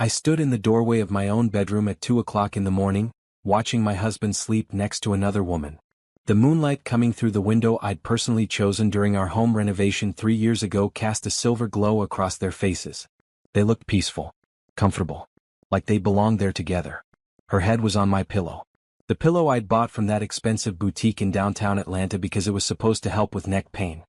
I stood in the doorway of my own bedroom at 2 o'clock in the morning, watching my husband sleep next to another woman. The moonlight coming through the window I'd personally chosen during our home renovation 3 years ago cast a silver glow across their faces. They looked peaceful, comfortable, like they belonged there together. Her head was on my pillow. The pillow I'd bought from that expensive boutique in downtown Atlanta because it was supposed to help with neck pain.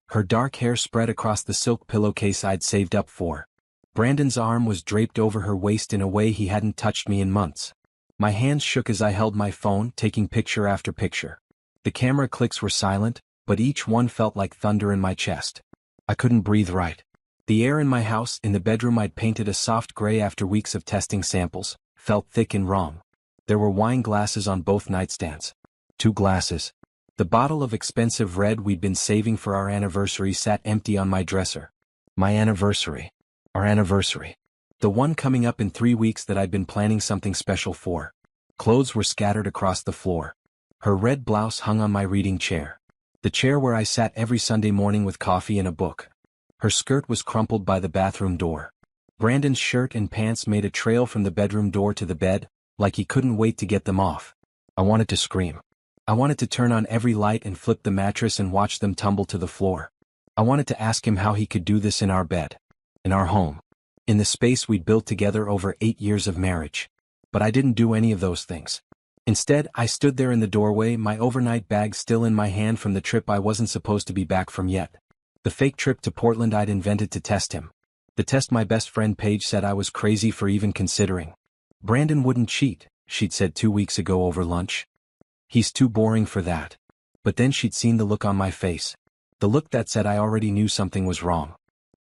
Her dark hair spread across the silk pillowcase I'd saved up for. Brandon's arm was draped over her waist in a way he hadn't touched me in months. My hands shook as I held my phone, taking picture after picture. The camera clicks were silent, but each one felt like thunder in my chest. I couldn't breathe right. The air in my house, in the bedroom I'd painted a soft gray after weeks of testing samples, felt thick and wrong. There were wine glasses on both nightstands. 2 glasses. The bottle of expensive red we'd been saving for our anniversary sat empty on my dresser. My anniversary. Our anniversary. The one coming up in 3 weeks that I'd been planning something special for. Clothes were scattered across the floor. Her red blouse hung on my reading chair. The chair where I sat every Sunday morning with coffee and a book. Her skirt was crumpled by the bathroom door. Brandon's shirt and pants made a trail from the bedroom door to the bed, like he couldn't wait to get them off. I wanted to scream. I wanted to turn on every light and flip the mattress and watch them tumble to the floor. I wanted to ask him how he could do this in our bed. In our home. In the space we'd built together over 8 years of marriage. But I didn't do any of those things. Instead, I stood there in the doorway, my overnight bag still in my hand from the trip I wasn't supposed to be back from yet. The fake trip to Portland I'd invented to test him. The test my best friend Paige said I was crazy for even considering. Brandon wouldn't cheat, she'd said 2 weeks ago over lunch. He's too boring for that. But then she'd seen the look on my face. The look that said I already knew something was wrong.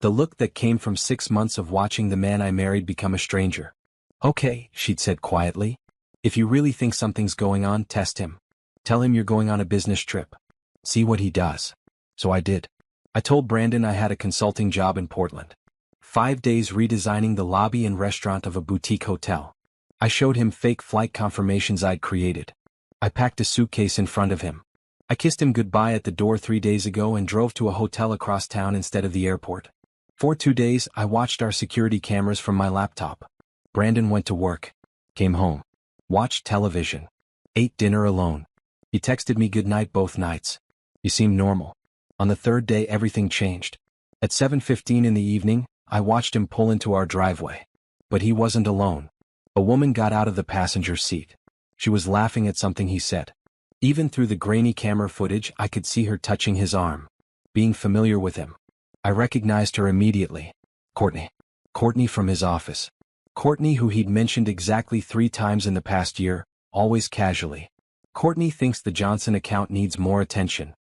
The look that came from 6 months of watching the man I married become a stranger. Okay, she'd said quietly. If you really think something's going on, test him. Tell him you're going on a business trip. See what he does. So I did. I told Brandon I had a consulting job in Portland. 5 days redesigning the lobby and restaurant of a boutique hotel. I showed him fake flight confirmations I'd created. I packed a suitcase in front of him. I kissed him goodbye at the door 3 days ago and drove to a hotel across town instead of the airport. For 2 days, I watched our security cameras from my laptop. Brandon went to work, came home, watched television, ate dinner alone. He texted me goodnight both nights. He seemed normal. On the 3rd day, everything changed. At 7:15 in the evening, I watched him pull into our driveway. But he wasn't alone. A woman got out of the passenger seat. She was laughing at something he said. Even through the grainy camera footage, I could see her touching his arm, being familiar with him. I recognized her immediately. Courtney. Courtney from his office. Courtney, who he'd mentioned exactly 3 times in the past year, always casually. Courtney thinks the Johnson account needs more attention.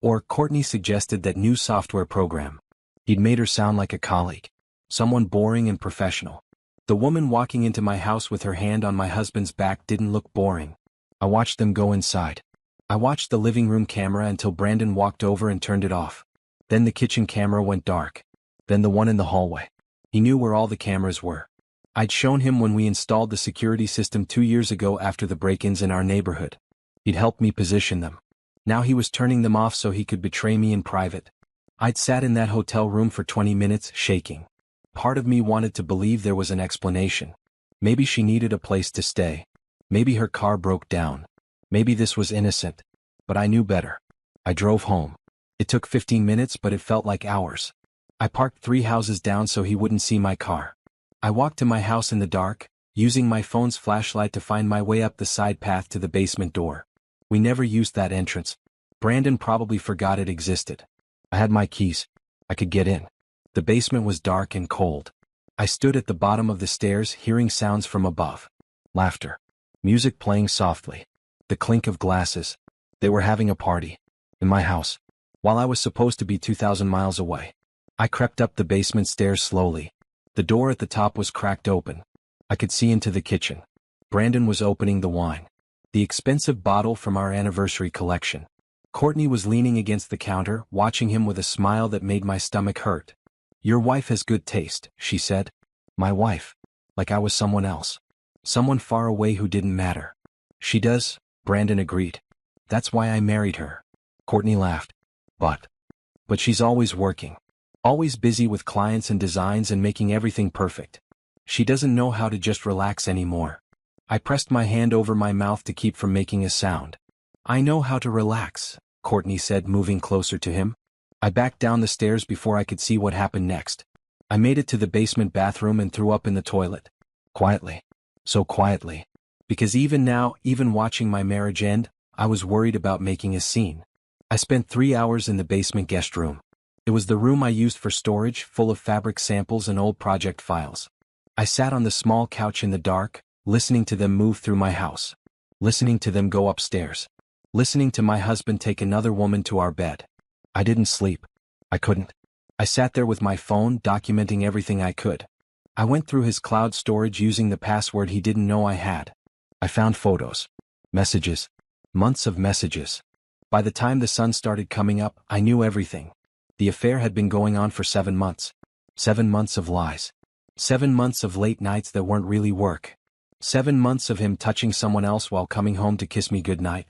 Or Courtney suggested that new software program. He'd made her sound like a colleague. Someone boring and professional. The woman walking into my house with her hand on my husband's back didn't look boring. I watched them go inside. I watched the living room camera until Brandon walked over and turned it off. Then the kitchen camera went dark. Then the one in the hallway. He knew where all the cameras were. I'd shown him when we installed the security system 2 years ago after the break-ins in our neighborhood. He'd helped me position them. Now he was turning them off so he could betray me in private. I'd sat in that hotel room for 20 minutes, shaking. Part of me wanted to believe there was an explanation. Maybe she needed a place to stay. Maybe her car broke down. Maybe this was innocent. But I knew better. I drove home. It took 15 minutes, but it felt like hours. I parked 3 houses down so he wouldn't see my car. I walked to my house in the dark, using my phone's flashlight to find my way up the side path to the basement door. We never used that entrance. Brandon probably forgot it existed. I had my keys. I could get in. The basement was dark and cold. I stood at the bottom of the stairs, hearing sounds from above. Laughter. Music playing softly. The clink of glasses. They were having a party. In my house. While I was supposed to be 2,000 miles away. I crept up the basement stairs slowly. The door at the top was cracked open. I could see into the kitchen. Brandon was opening the wine. The expensive bottle from our anniversary collection. Courtney was leaning against the counter, watching him with a smile that made my stomach hurt. Your wife has good taste, she said. My wife. Like I was someone else. Someone far away who didn't matter. She does, Brandon agreed. That's why I married her. Courtney laughed. But she's always working. Always busy with clients and designs and making everything perfect. She doesn't know how to just relax anymore. I pressed my hand over my mouth to keep from making a sound. I know how to relax, Courtney said, moving closer to him. I backed down the stairs before I could see what happened next. I made it to the basement bathroom and threw up in the toilet. Quietly. So quietly. Because even now, even watching my marriage end, I was worried about making a scene. I spent 3 hours in the basement guest room. It was the room I used for storage, full of fabric samples and old project files. I sat on the small couch in the dark, listening to them move through my house. Listening to them go upstairs. Listening to my husband take another woman to our bed. I didn't sleep. I couldn't. I sat there with my phone, documenting everything I could. I went through his cloud storage using the password he didn't know I had. I found photos. Messages. Months of messages. By the time the sun started coming up, I knew everything. The affair had been going on for 7 months. 7 months of lies. 7 months of late nights that weren't really work. 7 months of him touching someone else while coming home to kiss me goodnight.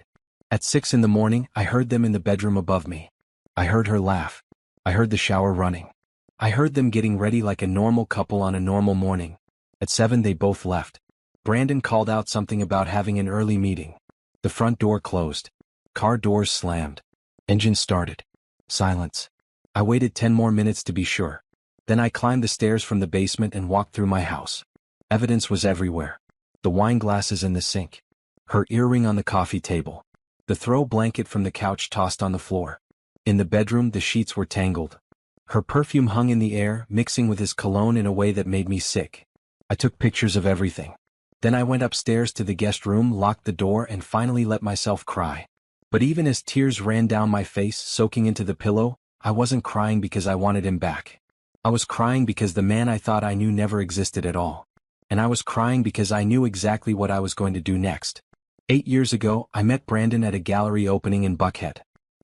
At 6 in the morning, I heard them in the bedroom above me. I heard her laugh. I heard the shower running. I heard them getting ready like a normal couple on a normal morning. At 7 they both left. Brandon called out something about having an early meeting. The front door closed. Car doors slammed. Engine started. Silence. I waited 10 more minutes to be sure. Then I climbed the stairs from the basement and walked through my house. Evidence was everywhere. The wine glasses in the sink. Her earring on the coffee table. The throw blanket from the couch tossed on the floor. In the bedroom the sheets were tangled. Her perfume hung in the air, mixing with his cologne in a way that made me sick. I took pictures of everything. Then I went upstairs to the guest room, locked the door, and finally let myself cry. But even as tears ran down my face, soaking into the pillow, I wasn't crying because I wanted him back. I was crying because the man I thought I knew never existed at all. And I was crying because I knew exactly what I was going to do next. 8 years ago, I met Brandon at a gallery opening in Buckhead.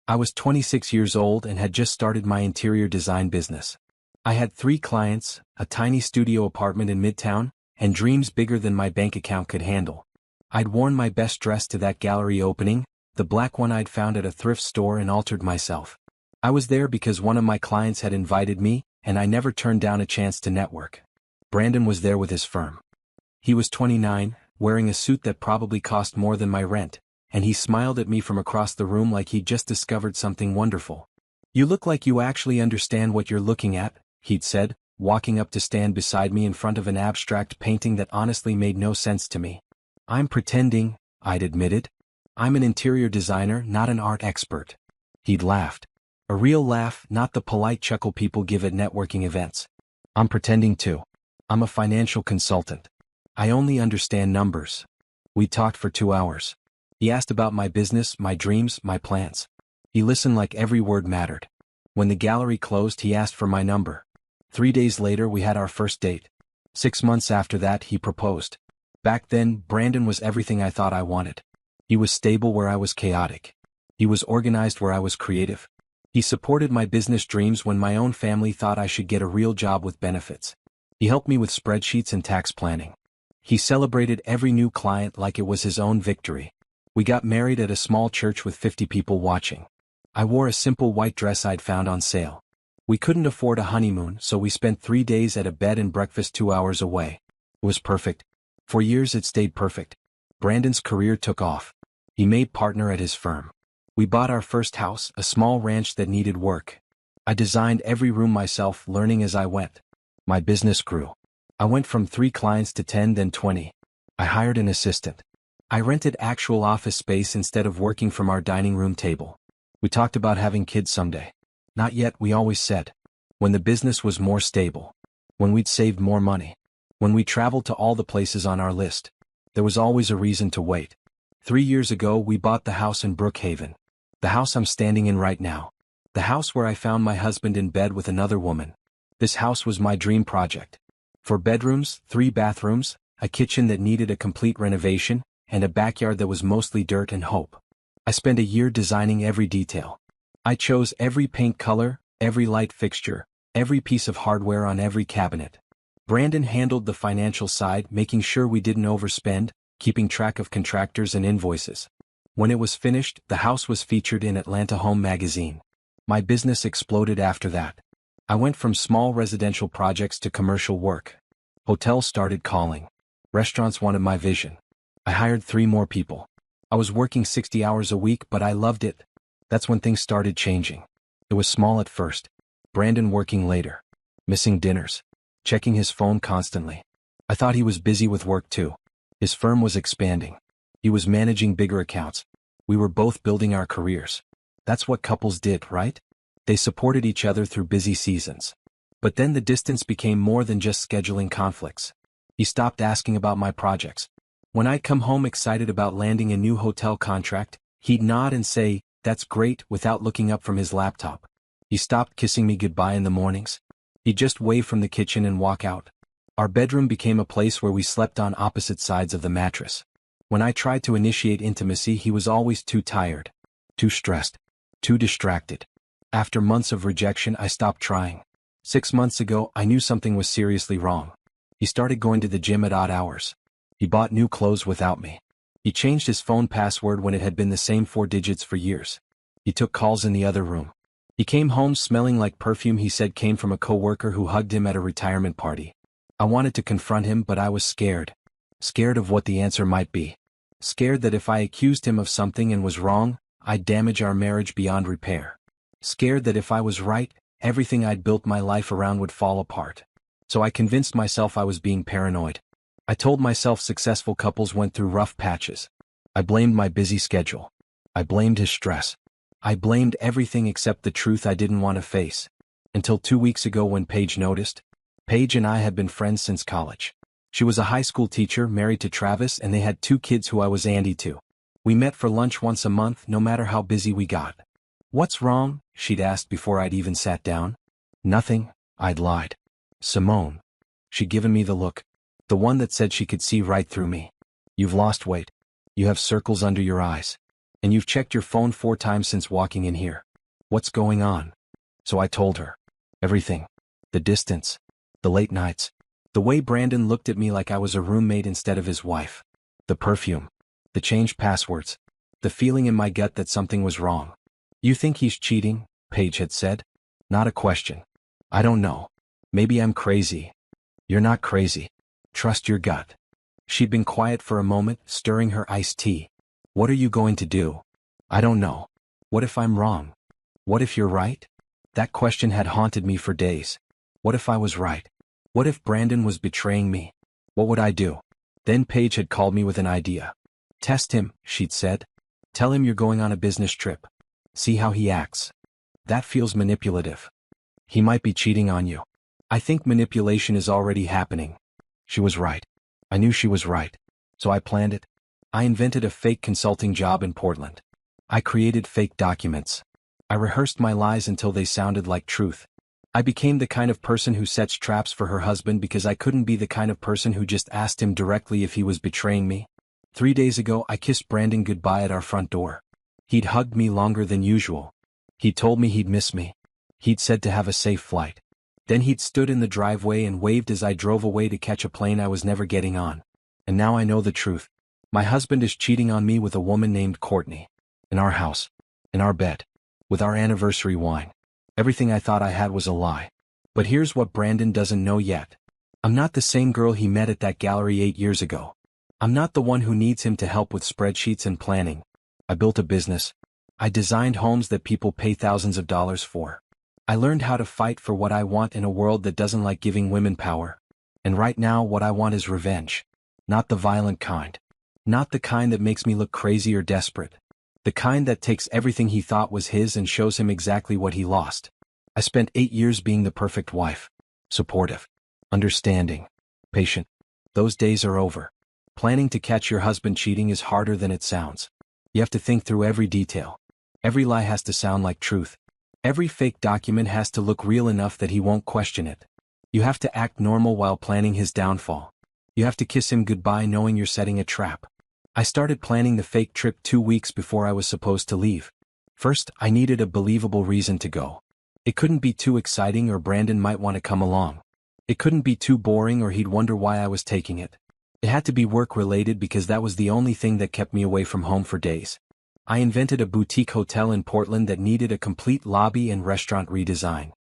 I was 26 years old and had just started my interior design business. I had 3 clients, a tiny studio apartment in Midtown, and dreams bigger than my bank account could handle. I'd worn my best dress to that gallery opening, the black one I'd found at a thrift store, and altered myself. I was there because one of my clients had invited me, and I never turned down a chance to network. Brandon was there with his firm. He was 29, wearing a suit that probably cost more than my rent, and he smiled at me from across the room like he'd just discovered something wonderful. "You look like you actually understand what you're looking at," he'd said, walking up to stand beside me in front of an abstract painting that honestly made no sense to me. "I'm pretending," I'd admitted. "I'm an interior designer, not an art expert." He'd laughed. A real laugh, not the polite chuckle people give at networking events. "I'm pretending too. I'm a financial consultant. I only understand numbers." We talked for 2 hours. He asked about my business, my dreams, my plans. He listened like every word mattered. When the gallery closed, he asked for my number. 3 days later, we had our first date. 6 months after that, he proposed. Back then, Brandon was everything I thought I wanted. He was stable where I was chaotic. He was organized where I was creative. He supported my business dreams when my own family thought I should get a real job with benefits. He helped me with spreadsheets and tax planning. He celebrated every new client like it was his own victory. We got married at a small church with 50 people watching. I wore a simple white dress I'd found on sale. We couldn't afford a honeymoon, so we spent 3 days at a bed and breakfast 2 hours away. It was perfect. For years it stayed perfect. Brandon's career took off. He made partner at his firm. We bought our first house, a small ranch that needed work. I designed every room myself, learning as I went. My business grew. I went from 3 clients to 10, then 20. I hired an assistant. I rented actual office space instead of working from our dining room table. We talked about having kids someday. Not yet, we always said. When the business was more stable. When we'd saved more money. When we traveled to all the places on our list. There was always a reason to wait. 3 years ago, we bought the house in Brookhaven. The house I'm standing in right now. The house where I found my husband in bed with another woman. This house was my dream project. 4 bedrooms, 3 bathrooms, a kitchen that needed a complete renovation, and a backyard that was mostly dirt and hope. I spent a year designing every detail. I chose every paint color, every light fixture, every piece of hardware on every cabinet. Brandon handled the financial side, making sure we didn't overspend, keeping track of contractors and invoices. When it was finished, the house was featured in Atlanta Home magazine. My business exploded after that. I went from small residential projects to commercial work. Hotels started calling. Restaurants wanted my vision. I hired 3 more people. I was working 60 hours a week, but I loved it. That's when things started changing. It was small at first. Brandon working later. Missing dinners. Checking his phone constantly. I thought he was busy with work too. His firm was expanding. He was managing bigger accounts. We were both building our careers. That's what couples did, right? They supported each other through busy seasons. But then the distance became more than just scheduling conflicts. He stopped asking about my projects. When I'd come home excited about landing a new hotel contract, he'd nod and say, "That's great," without looking up from his laptop. He stopped kissing me goodbye in the mornings. He'd just wave from the kitchen and walk out. Our bedroom became a place where we slept on opposite sides of the mattress. When I tried to initiate intimacy, he was always too tired, too stressed, too distracted. After months of rejection, I stopped trying. 6 months ago, I knew something was seriously wrong. He started going to the gym at odd hours. He bought new clothes without me. He changed his phone password when it had been the same 4 digits for years. He took calls in the other room. He came home smelling like perfume he said came from a coworker who hugged him at a retirement party. I wanted to confront him, but I was scared. Scared of what the answer might be. Scared that if I accused him of something and was wrong, I'd damage our marriage beyond repair. Scared that if I was right, everything I'd built my life around would fall apart. So I convinced myself I was being paranoid. I told myself successful couples went through rough patches. I blamed my busy schedule. I blamed his stress. I blamed everything except the truth I didn't want to face. Until 2 weeks ago when Paige noticed. Paige and I had been friends since college. She was a high school teacher married to Travis, and they had 2 kids who I was auntie to. We met for lunch once a month, no matter how busy we got. "What's wrong?" she'd asked before I'd even sat down. "Nothing," I'd lied. "Simone." She'd given me the look. The one that said she could see right through me. "You've lost weight. You have circles under your eyes. And you've checked your phone 4 times since walking in here. What's going on?" So I told her. Everything. The distance. The late nights. The way Brandon looked at me like I was a roommate instead of his wife. The perfume. The changed passwords. The feeling in my gut that something was wrong. "You think he's cheating?" Paige had said. Not a question. "I don't know. Maybe I'm crazy." "You're not crazy. Trust your gut." She'd been quiet for a moment, stirring her iced tea. "What are you going to do?" "I don't know. What if I'm wrong? What if you're right?" That question had haunted me for days. What if I was right? What if Brandon was betraying me? What would I do? Then Paige had called me with an idea. "Test him," she'd said. "Tell him you're going on a business trip. See how he acts. That feels manipulative. He might be cheating on you." I think manipulation is already happening. She was right. I knew she was right. So I planned it. I invented a fake consulting job in Portland. I created fake documents. I rehearsed my lies until they sounded like truth. I became the kind of person who sets traps for her husband because I couldn't be the kind of person who just asked him directly if he was betraying me. 3 days ago, I kissed Brandon goodbye at our front door. He'd hugged me longer than usual. He'd told me he'd miss me. He'd said to have a safe flight. Then he'd stood in the driveway and waved as I drove away to catch a plane I was never getting on. And now I know the truth. My husband is cheating on me with a woman named Courtney. In our house. In our bed. With our anniversary wine. Everything I thought I had was a lie. But here's what Brandon doesn't know yet. I'm not the same girl he met at that gallery 8 years ago. I'm not the one who needs him to help with spreadsheets and planning. I built a business. I designed homes that people pay thousands of dollars for. I learned how to fight for what I want in a world that doesn't like giving women power. And right now what I want is revenge. Not the violent kind. Not the kind that makes me look crazy or desperate. The kind that takes everything he thought was his and shows him exactly what he lost. I spent 8 years being the perfect wife. Supportive. Understanding. Patient. Those days are over. Planning to catch your husband cheating is harder than it sounds. You have to think through every detail. Every lie has to sound like truth. Every fake document has to look real enough that he won't question it. You have to act normal while planning his downfall. You have to kiss him goodbye knowing you're setting a trap. I started planning the fake trip 2 weeks before I was supposed to leave. First, I needed a believable reason to go. It couldn't be too exciting or Brandon might want to come along. It couldn't be too boring or he'd wonder why I was taking it. It had to be work-related because that was the only thing that kept me away from home for days. I invented a boutique hotel in Portland that needed a complete lobby and restaurant redesign.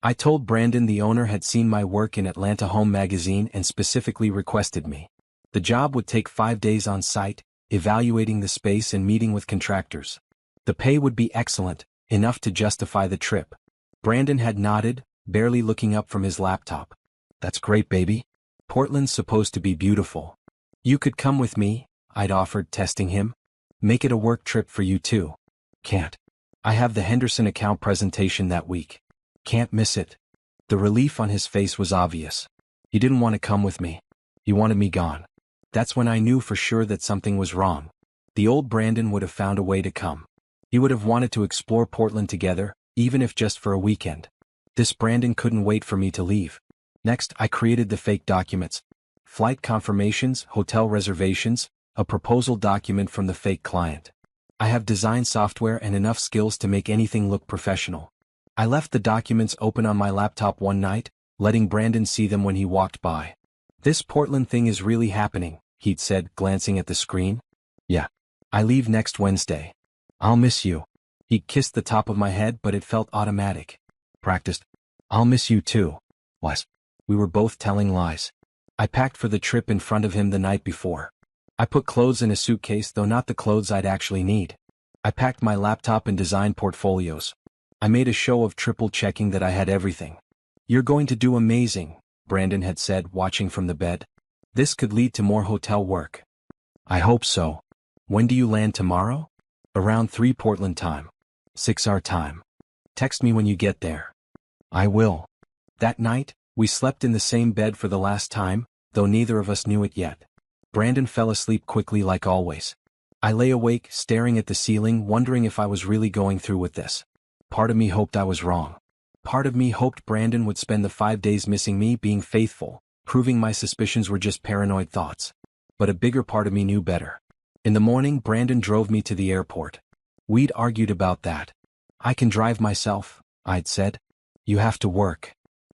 I told Brandon the owner had seen my work in Atlanta Home Magazine and specifically requested me. The job would take 5 days on site, evaluating the space and meeting with contractors. The pay would be excellent, enough to justify the trip. Brandon had nodded, barely looking up from his laptop. That's great, baby. Portland's supposed to be beautiful. You could come with me, I'd offered, testing him. Make it a work trip for you too. Can't. I have the Henderson account presentation that week. Can't miss it. The relief on his face was obvious. He didn't want to come with me. He wanted me gone. That's when I knew for sure that something was wrong. The old Brandon would have found a way to come. He would have wanted to explore Portland together, even if just for a weekend. This Brandon couldn't wait for me to leave. Next, I created the fake documents. Flight confirmations, hotel reservations, a proposal document from the fake client. I have design software and enough skills to make anything look professional. I left the documents open on my laptop one night, letting Brandon see them when he walked by. This Portland thing is really happening, he'd said, glancing at the screen. Yeah. I leave next Wednesday. I'll miss you. He kissed the top of my head, but it felt automatic. Practiced. I'll miss you too. What? We were both telling lies. I packed for the trip in front of him the night before. I put clothes in a suitcase, though not the clothes I'd actually need. I packed my laptop and design portfolios. I made a show of triple checking that I had everything. You're going to do amazing, Brandon had said, watching from the bed. This could lead to more hotel work. I hope so. When do you land tomorrow? Around 3 Portland time. 6 our time. Text me when you get there. I will. That night, we slept in the same bed for the last time, though neither of us knew it yet. Brandon fell asleep quickly like always. I lay awake, staring at the ceiling, wondering if I was really going through with this. Part of me hoped I was wrong. Part of me hoped Brandon would spend the 5 days missing me, being faithful, proving my suspicions were just paranoid thoughts. But a bigger part of me knew better. In the morning, Brandon drove me to the airport. We'd argued about that. I can drive myself, I'd said. You have to work.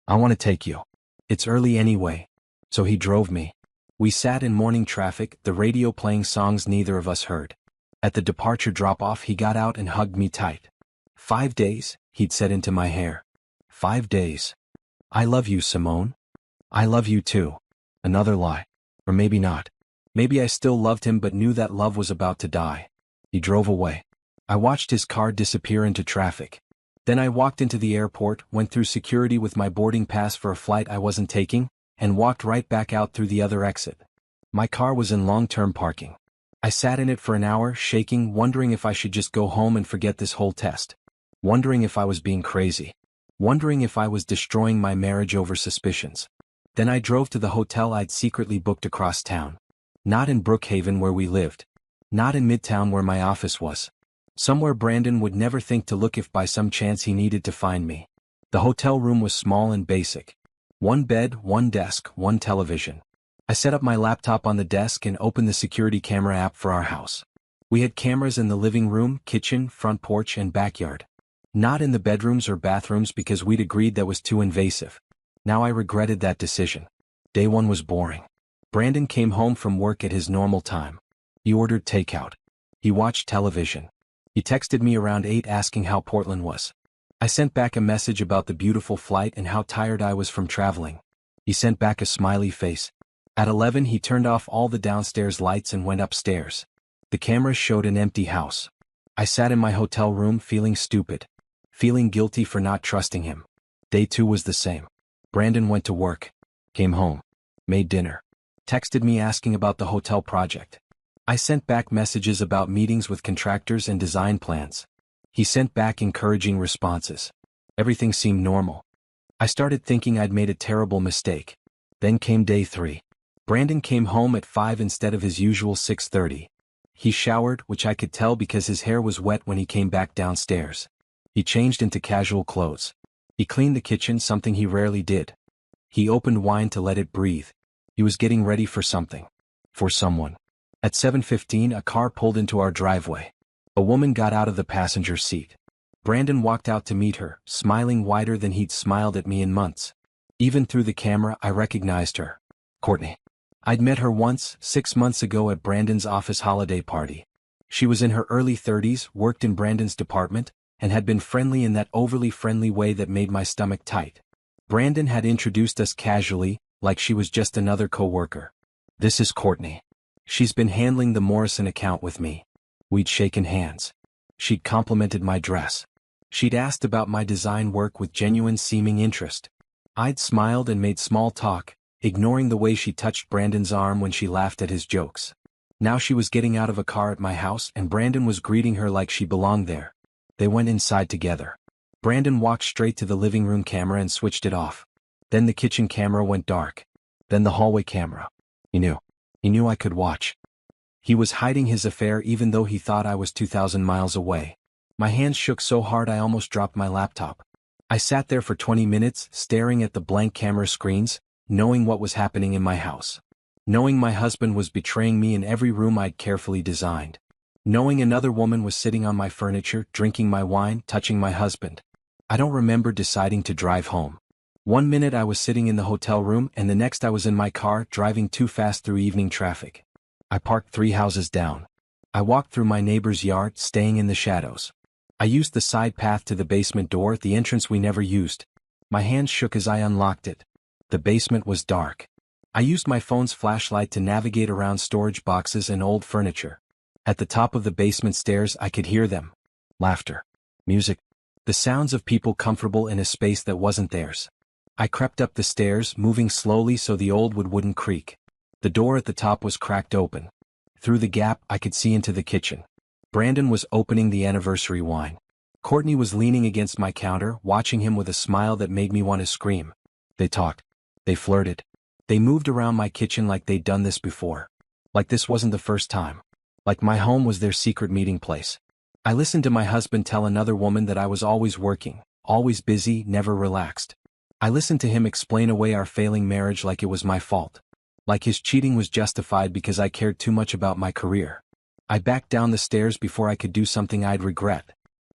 I want to take you. It's early anyway. So he drove me. We sat in morning traffic, the radio playing songs neither of us heard. At the departure drop-off, he got out and hugged me tight. 5 days, he'd said into my hair. 5 days. I love you, Simone. I love you too. Another lie. Or maybe not. Maybe I still loved him but knew that love was about to die. He drove away. I watched his car disappear into traffic. Then I walked into the airport, went through security with my boarding pass for a flight I wasn't taking, and walked right back out through the other exit. My car was in long-term parking. I sat in it for an hour, shaking, wondering if I should just go home and forget this whole test. Wondering if I was being crazy. Wondering if I was destroying my marriage over suspicions. Then I drove to the hotel I'd secretly booked across town. Not in Brookhaven where we lived. Not in Midtown where my office was. Somewhere Brandon would never think to look if by some chance he needed to find me. The hotel room was small and basic. 1 bed, 1 desk, 1 television. I set up my laptop on the desk and opened the security camera app for our house. We had cameras in the living room, kitchen, front porch, and backyard. Not in the bedrooms or bathrooms because we'd agreed that was too invasive. Now I regretted that decision. Day 1 was boring. Brandon came home from work at his normal time. He ordered takeout. He watched television. He texted me around 8 asking how Portland was. I sent back a message about the beautiful flight and how tired I was from traveling. He sent back a smiley face. At 11 he turned off all the downstairs lights and went upstairs. The cameras showed an empty house. I sat in my hotel room feeling stupid. Feeling guilty for not trusting him. Day 2 was the same. Brandon went to work. Came home. Made dinner. Texted me asking about the hotel project. I sent back messages about meetings with contractors and design plans. He sent back encouraging responses. Everything seemed normal. I started thinking I'd made a terrible mistake. Then came day 3. Brandon came home at 5 instead of his usual 6:30. He showered, which I could tell because his hair was wet when he came back downstairs. He changed into casual clothes. He cleaned the kitchen, something he rarely did. He opened wine to let it breathe. He was getting ready for something. For someone. At 7:15 a car pulled into our driveway. A woman got out of the passenger seat. Brandon walked out to meet her, smiling wider than he'd smiled at me in months. Even through the camera I recognized her. Courtney. I'd met her once, 6 months ago at Brandon's office holiday party. She was in her early 30s, worked in Brandon's department, and had been friendly in that overly friendly way that made my stomach tight. Brandon had introduced us casually, like she was just another coworker. "This is Courtney. She's been handling the Morrison account with me." We'd shaken hands. She'd complimented my dress. She'd asked about my design work with genuine seeming interest. I'd smiled and made small talk, ignoring the way she touched Brandon's arm when she laughed at his jokes. Now she was getting out of a car at my house and Brandon was greeting her like she belonged there. They went inside together. Brandon walked straight to the living room camera and switched it off. Then the kitchen camera went dark. Then the hallway camera. He knew I could watch. He was hiding his affair even though he thought I was 2,000 miles away. My hands shook so hard I almost dropped my laptop. I sat there for 20 minutes, staring at the blank camera screens, knowing what was happening in my house. Knowing my husband was betraying me in every room I'd carefully designed. Knowing another woman was sitting on my furniture, drinking my wine, touching my husband. I don't remember deciding to drive home. One minute I was sitting in the hotel room and the next I was in my car, driving too fast through evening traffic. I parked 3 houses down. I walked through my neighbor's yard, staying in the shadows. I used the side path to the basement door, the entrance we never used. My hands shook as I unlocked it. The basement was dark. I used my phone's flashlight to navigate around storage boxes and old furniture. At the top of the basement stairs I could hear them. Laughter. Music. The sounds of people comfortable in a space that wasn't theirs. I crept up the stairs, moving slowly so the old wood wouldn't creak. The door at the top was cracked open. Through the gap I could see into the kitchen. Brandon was opening the anniversary wine. Courtney was leaning against my counter, watching him with a smile that made me want to scream. They talked. They flirted. They moved around my kitchen like they'd done this before. Like this wasn't the first time. Like my home was their secret meeting place. I listened to my husband tell another woman that I was always working, always busy, never relaxed. I listened to him explain away our failing marriage like it was my fault. Like his cheating was justified because I cared too much about my career. I backed down the stairs before I could do something I'd regret.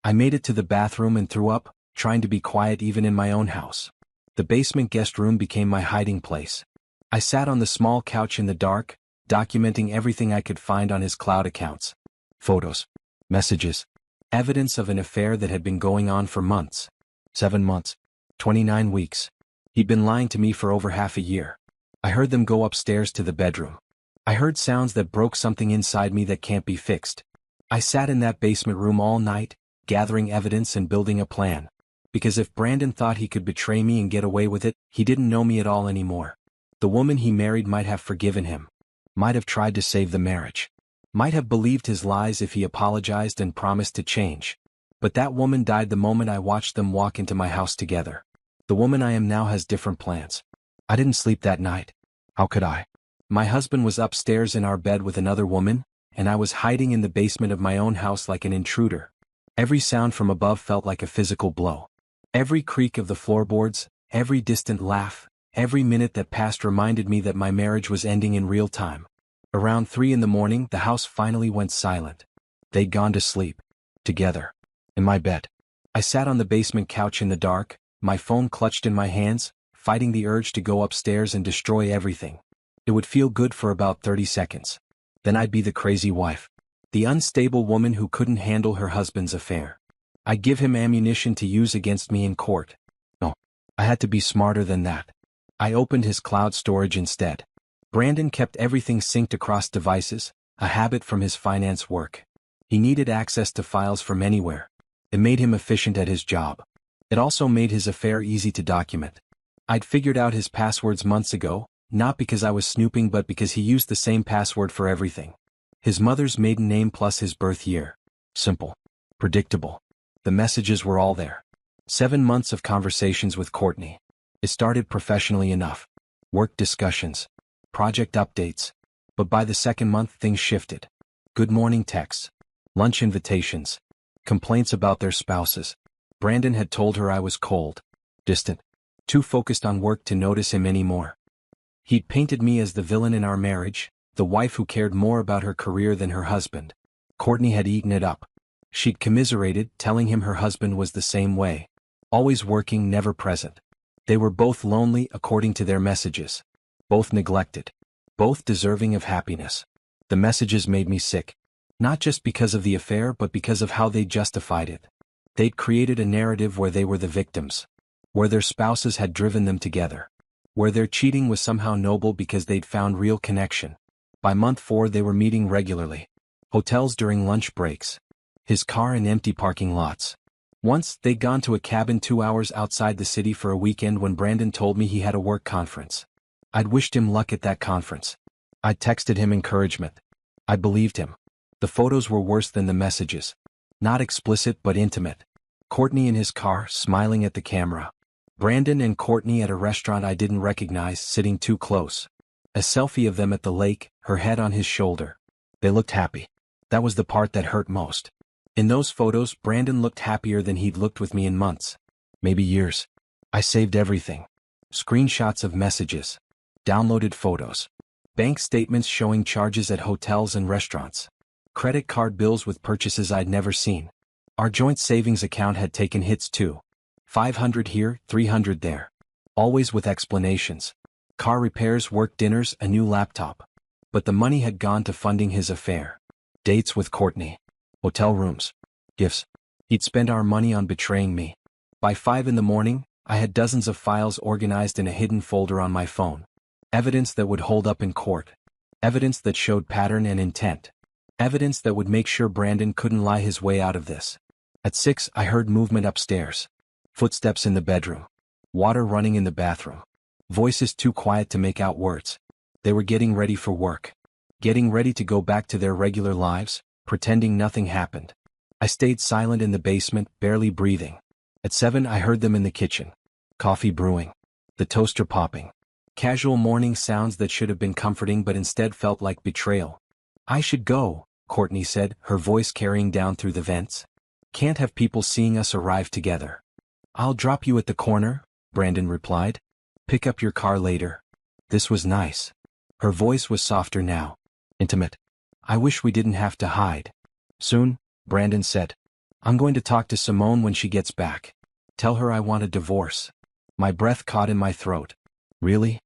I made it to the bathroom and threw up, trying to be quiet even in my own house. The basement guest room became my hiding place. I sat on the small couch in the dark, documenting everything I could find on his cloud accounts. Photos. Messages. Evidence of an affair that had been going on for months. 7 months. 29 weeks. He'd been lying to me for over half a year. I heard them go upstairs to the bedroom. I heard sounds that broke something inside me that can't be fixed. I sat in that basement room all night, gathering evidence and building a plan. Because if Brandon thought he could betray me and get away with it, he didn't know me at all anymore. The woman he married might have forgiven him. Might have tried to save the marriage. Might have believed his lies if he apologized and promised to change. But that woman died the moment I watched them walk into my house together. The woman I am now has different plans. I didn't sleep that night. How could I? My husband was upstairs in our bed with another woman, and I was hiding in the basement of my own house like an intruder. Every sound from above felt like a physical blow. Every creak of the floorboards, every distant laugh, every minute that passed reminded me that my marriage was ending in real time. Around 3 in the morning, the house finally went silent. They'd gone to sleep. Together. In my bed. I sat on the basement couch in the dark, my phone clutched in my hands, fighting the urge to go upstairs and destroy everything. It would feel good for about 30 seconds. Then I'd be the crazy wife. The unstable woman who couldn't handle her husband's affair. I'd give him ammunition to use against me in court. No. I had to be smarter than that. I opened his cloud storage instead. Brandon kept everything synced across devices, a habit from his finance work. He needed access to files from anywhere. It made him efficient at his job. It also made his affair easy to document. I'd figured out his passwords months ago, not because I was snooping but because he used the same password for everything. His mother's maiden name plus his birth year. Simple. Predictable. The messages were all there. 7 months of conversations with Courtney. It started professionally enough. Work discussions. Project updates. But by the 2nd month things shifted. Good morning texts. Lunch invitations. Complaints about their spouses. Brandon had told her I was cold. Distant. Too focused on work to notice him anymore. He'd painted me as the villain in our marriage, the wife who cared more about her career than her husband. Courtney had eaten it up. She'd commiserated, telling him her husband was the same way. Always working, never present. They were both lonely according to their messages. Both neglected. Both deserving of happiness. The messages made me sick. Not just because of the affair but because of how they justified it. They'd created a narrative where they were the victims, where their spouses had driven them together, where their cheating was somehow noble because they'd found real connection. By month 4 they were meeting regularly. Hotels during lunch breaks. His car in empty parking lots. Once, they'd gone to a cabin 2 hours outside the city for a weekend when Brandon told me he had a work conference. I'd wished him luck at that conference. I'd texted him encouragement. I believed him. The photos were worse than the messages. Not explicit but intimate. Courtney in his car, smiling at the camera. Brandon and Courtney at a restaurant I didn't recognize, sitting too close. A selfie of them at the lake, her head on his shoulder. They looked happy. That was the part that hurt most. In those photos, Brandon looked happier than he'd looked with me in months. Maybe years. I saved everything. Screenshots of messages. Downloaded photos. Bank statements showing charges at hotels and restaurants. Credit card bills with purchases I'd never seen. Our joint savings account had taken hits too. 500 here, 300 there. Always with explanations. Car repairs, work dinners, a new laptop. But the money had gone to funding his affair. Dates with Courtney. Hotel rooms. Gifts. He'd spent our money on betraying me. By 5 in the morning, I had dozens of files organized in a hidden folder on my phone. Evidence that would hold up in court. Evidence that showed pattern and intent. Evidence that would make sure Brandon couldn't lie his way out of this. At 6, I heard movement upstairs. Footsteps in the bedroom. Water running in the bathroom. Voices too quiet to make out words. They were getting ready for work. Getting ready to go back to their regular lives, pretending nothing happened. I stayed silent in the basement, barely breathing. At 7, I heard them in the kitchen. Coffee brewing. The toaster popping. Casual morning sounds that should have been comforting but instead felt like betrayal. I should go, Courtney said, her voice carrying down through the vents. Can't have people seeing us arrive together. I'll drop you at the corner, Brandon replied. Pick up your car later. This was nice. Her voice was softer now. Intimate. I wish we didn't have to hide. Soon, Brandon said. I'm going to talk to Simone when she gets back. Tell her I want a divorce. My breath caught in my throat. Really?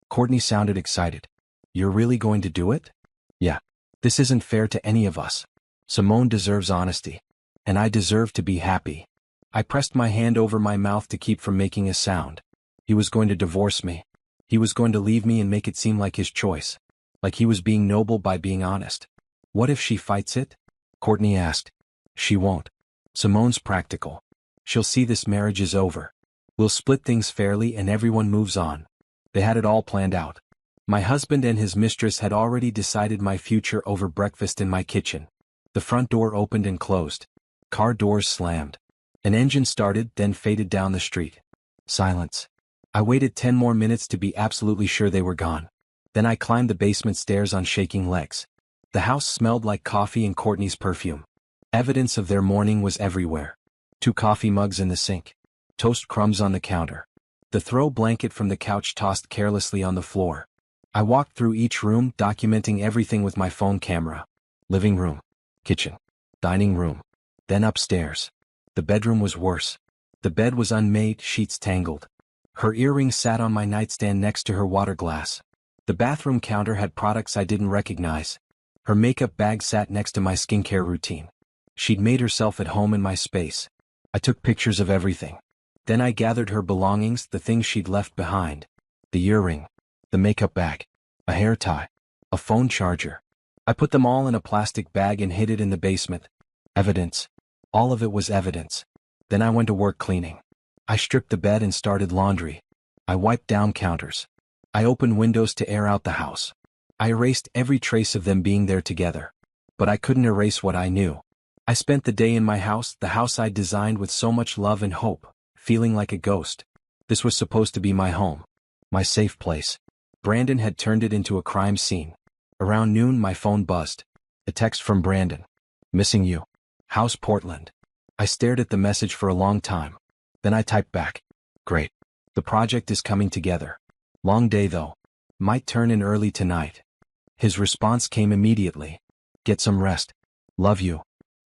Courtney sounded excited. You're really going to do it? Yeah. This isn't fair to any of us. Simone deserves honesty. And I deserve to be happy. I pressed my hand over my mouth to keep from making a sound. He was going to divorce me. He was going to leave me and make it seem like his choice. Like he was being noble by being honest. What if she fights it? Courtney asked. She won't. Simone's practical. She'll see this marriage is over. We'll split things fairly and everyone moves on. They had it all planned out. My husband and his mistress had already decided my future over breakfast in my kitchen. The front door opened and closed. Car doors slammed. An engine started, then faded down the street. Silence. I waited 10 more minutes to be absolutely sure they were gone. Then I climbed the basement stairs on shaking legs. The house smelled like coffee and Courtney's perfume. Evidence of their morning was everywhere. 2 coffee mugs in the sink. Toast crumbs on the counter. The throw blanket from the couch tossed carelessly on the floor. I walked through each room, documenting everything with my phone camera. Living room. Kitchen. Dining room. Then upstairs. The bedroom was worse. The bed was unmade, sheets tangled. Her earrings sat on my nightstand next to her water glass. The bathroom counter had products I didn't recognize. Her makeup bag sat next to my skincare routine. She'd made herself at home in my space. I took pictures of everything. Then I gathered her belongings, the things she'd left behind. The earring. The makeup bag. A hair tie. A phone charger. I put them all in a plastic bag and hid it in the basement. Evidence. All of it was evidence. Then I went to work cleaning. I stripped the bed and started laundry. I wiped down counters. I opened windows to air out the house. I erased every trace of them being there together. But I couldn't erase what I knew. I spent the day in my house, the house I'd designed with so much love and hope, feeling like a ghost. This was supposed to be my home. My safe place. Brandon had turned it into a crime scene. Around noon my phone buzzed. A text from Brandon. Missing you. House Portland. I stared at the message for a long time. Then I typed back. Great. The project is coming together. Long day though. Might turn in early tonight. His response came immediately. Get some rest. Love you.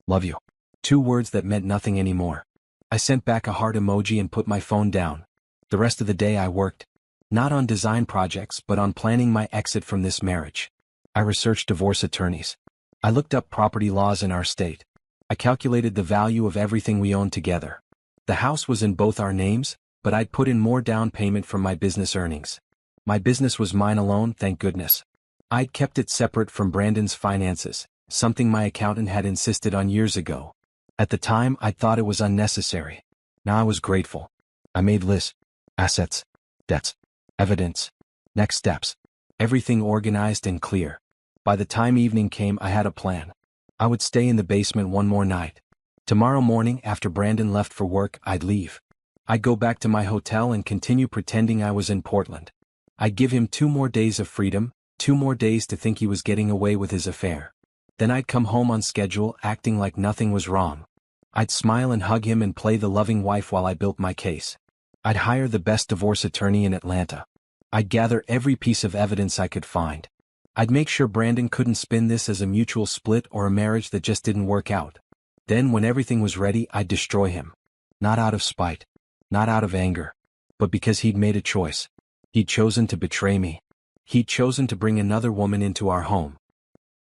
Love you. 2 words that meant nothing anymore. I sent back a heart emoji and put my phone down. The rest of the day I worked. Not on design projects but on planning my exit from this marriage. I researched divorce attorneys. I looked up property laws in our state. I calculated the value of everything we owned together. The house was in both our names, but I'd put in more down payment from my business earnings. My business was mine alone, thank goodness. I'd kept it separate from Brandon's finances, something my accountant had insisted on years ago. At the time, I thought it was unnecessary. Now I was grateful. I made lists, assets, debts, evidence, next steps, everything organized and clear. By the time evening came, I had a plan. I would stay in the basement one more night. Tomorrow morning, after Brandon left for work, I'd leave. I'd go back to my hotel and continue pretending I was in Portland. I'd give him 2 more days of freedom, 2 more days to think he was getting away with his affair. Then I'd come home on schedule, acting like nothing was wrong. I'd smile and hug him and play the loving wife while I built my case. I'd hire the best divorce attorney in Atlanta. I'd gather every piece of evidence I could find. I'd make sure Brandon couldn't spin this as a mutual split or a marriage that just didn't work out. Then when everything was ready, I'd destroy him. Not out of spite, not out of anger, but because he'd made a choice. He'd chosen to betray me. He'd chosen to bring another woman into our home.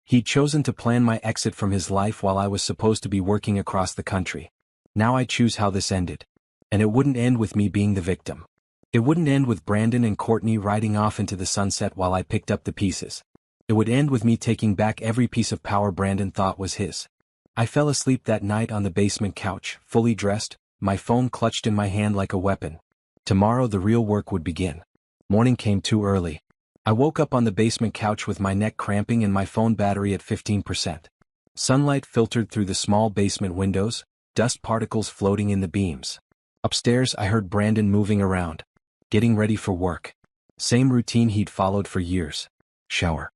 He'd chosen to plan my exit from his life while I was supposed to be working across the country. Now I choose how this ended. And it wouldn't end with me being the victim. It wouldn't end with Brandon and Courtney riding off into the sunset while I picked up the pieces. It would end with me taking back every piece of power Brandon thought was his. I fell asleep that night on the basement couch, fully dressed, my phone clutched in my hand like a weapon. Tomorrow the real work would begin. Morning came too early. I woke up on the basement couch with my neck cramping and my phone battery at 15%. Sunlight filtered through the small basement windows, dust particles floating in the beams. Upstairs I heard Brandon moving around, getting ready for work. Same routine he'd followed for years. Shower.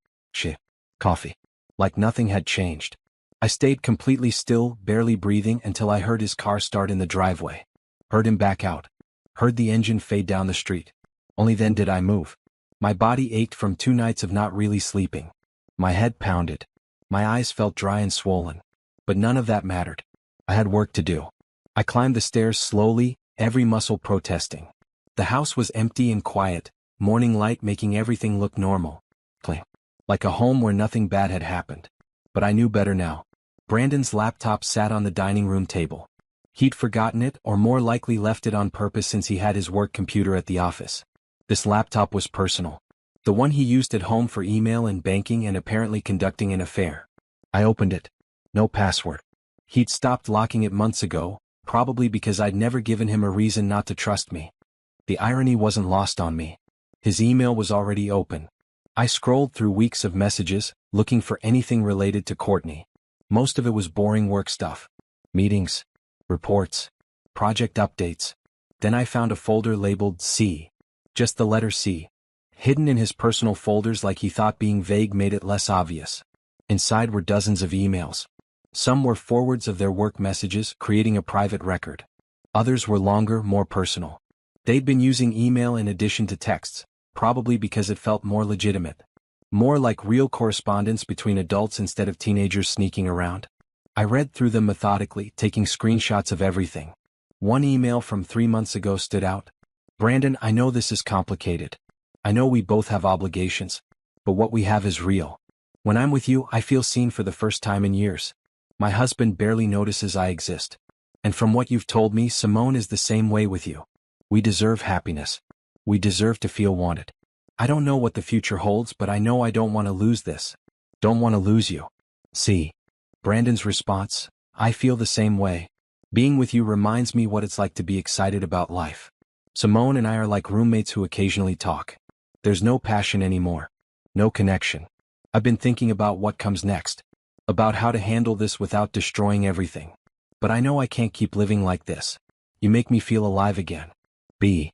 Coffee. Like nothing had changed. I stayed completely still, barely breathing until I heard his car start in the driveway. Heard him back out. Heard the engine fade down the street. Only then did I move. My body ached from 2 nights of not really sleeping. My head pounded. My eyes felt dry and swollen. But none of that mattered. I had work to do. I climbed the stairs slowly, every muscle protesting. The house was empty and quiet, morning light making everything look normal. Clean. Like a home where nothing bad had happened. But I knew better now. Brandon's laptop sat on the dining room table. He'd forgotten it, or more likely left it on purpose since he had his work computer at the office. This laptop was personal. The one he used at home for email and banking and apparently conducting an affair. I opened it. No password. He'd stopped locking it months ago, probably because I'd never given him a reason not to trust me. The irony wasn't lost on me. His email was already open. I scrolled through weeks of messages, looking for anything related to Courtney. Most of it was boring work stuff. Meetings, reports, project updates. Then I found a folder labeled C. Just the letter C. Hidden in his personal folders like he thought being vague made it less obvious. Inside were dozens of emails. Some were forwards of their work messages, creating a private record. Others were longer, more personal. They'd been using email in addition to texts, probably because it felt more legitimate. More like real correspondence between adults instead of teenagers sneaking around. I read through them methodically, taking screenshots of everything. One email from 3 months ago stood out. Brandon, I know this is complicated. I know we both have obligations. But what we have is real. When I'm with you, I feel seen for the first time in years. My husband barely notices I exist. And from what you've told me, Simone is the same way with you. We deserve happiness. We deserve to feel wanted. I don't know what the future holds, but I know I don't want to lose this. Don't want to lose you. See. Brandon's response, I feel the same way. Being with you reminds me what it's like to be excited about life. Simone and I are like roommates who occasionally talk. There's no passion anymore. No connection. I've been thinking about what comes next. About how to handle this without destroying everything. But I know I can't keep living like this. You make me feel alive again. I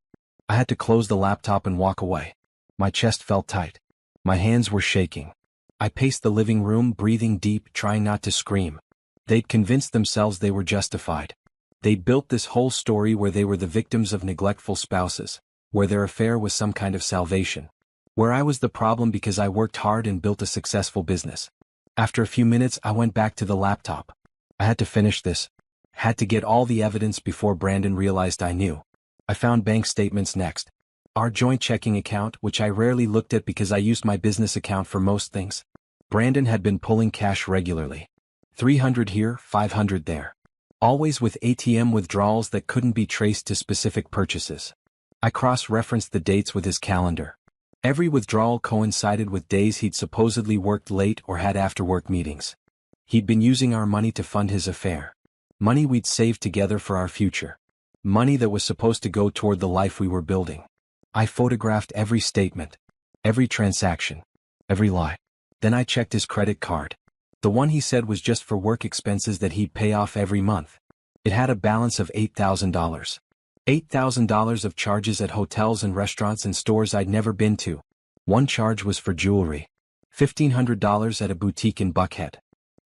had to close the laptop and walk away. My chest felt tight. My hands were shaking. I paced the living room, breathing deep, trying not to scream. They'd convinced themselves they were justified. They'd built this whole story where they were the victims of neglectful spouses, where their affair was some kind of salvation, where I was the problem because I worked hard and built a successful business. After a few minutes, I went back to the laptop. I had to finish this. Had to get all the evidence before Brandon realized I knew. I found bank statements next. Our joint checking account, which I rarely looked at because I used my business account for most things. Brandon had been pulling cash regularly. $300 here, $500 there. Always with ATM withdrawals that couldn't be traced to specific purchases. I cross-referenced the dates with his calendar. Every withdrawal coincided with days he'd supposedly worked late or had after-work meetings. He'd been using our money to fund his affair. Money we'd saved together for our future. Money that was supposed to go toward the life we were building. I photographed every statement, every transaction, every lie. Then I checked his credit card. The one he said was just for work expenses that he'd pay off every month. It had a balance of $8,000. $8,000 of charges at hotels and restaurants and stores I'd never been to. One charge was for jewelry. $1,500 at a boutique in Buckhead.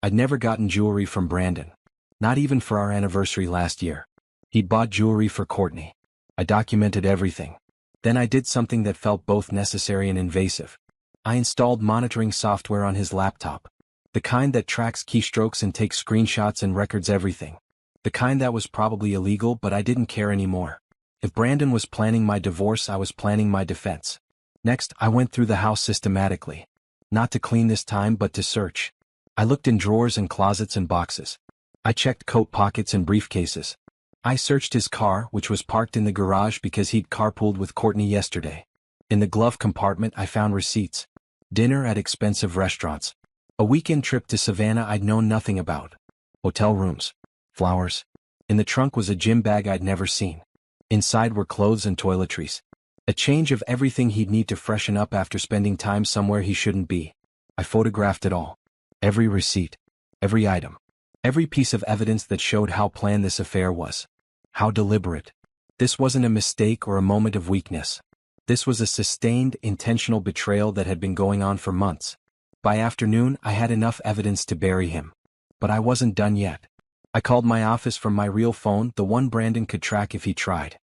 I'd never gotten jewelry from Brandon. Not even for our anniversary last year. He'd bought jewelry for Courtney. I documented everything. Then I did something that felt both necessary and invasive. I installed monitoring software on his laptop. The kind that tracks keystrokes and takes screenshots and records everything. The kind that was probably illegal, but I didn't care anymore. If Brandon was planning my divorce, I was planning my defense. Next, I went through the house systematically. Not to clean this time, but to search. I looked in drawers and closets and boxes. I checked coat pockets and briefcases. I searched his car, which was parked in the garage because he'd carpooled with Courtney yesterday. In the glove compartment, I found receipts. Dinner at expensive restaurants. A weekend trip to Savannah I'd known nothing about. Hotel rooms. Flowers. In the trunk was a gym bag I'd never seen. Inside were clothes and toiletries. A change of everything he'd need to freshen up after spending time somewhere he shouldn't be. I photographed it all. Every receipt. Every item. Every piece of evidence that showed how planned this affair was. How deliberate. This wasn't a mistake or a moment of weakness. This was a sustained, intentional betrayal that had been going on for months. By afternoon, I had enough evidence to bury him. But I wasn't done yet. I called my office from my real phone, the one Brandon could track if he tried.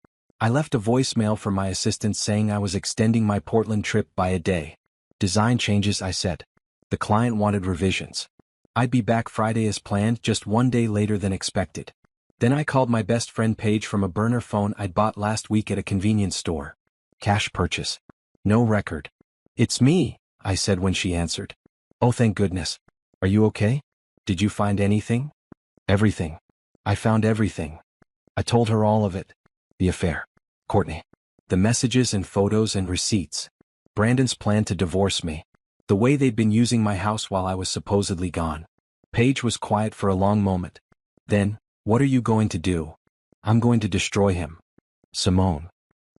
I left a voicemail for my assistant saying I was extending my Portland trip by a day. Design changes, I said. The client wanted revisions. I'd be back Friday as planned, just one day later than expected. Then I called my best friend Paige from a burner phone I'd bought last week at a convenience store. Cash purchase. No record. "It's me," I said when she answered. "Oh, thank goodness. Are you okay? Did you find anything?" "Everything. I found everything." I told her all of it. The affair. Courtney. The messages and photos and receipts. Brandon's plan to divorce me. The way they'd been using my house while I was supposedly gone. Paige was quiet for a long moment. Then, "What are you going to do?" "I'm going to destroy him." "Simone."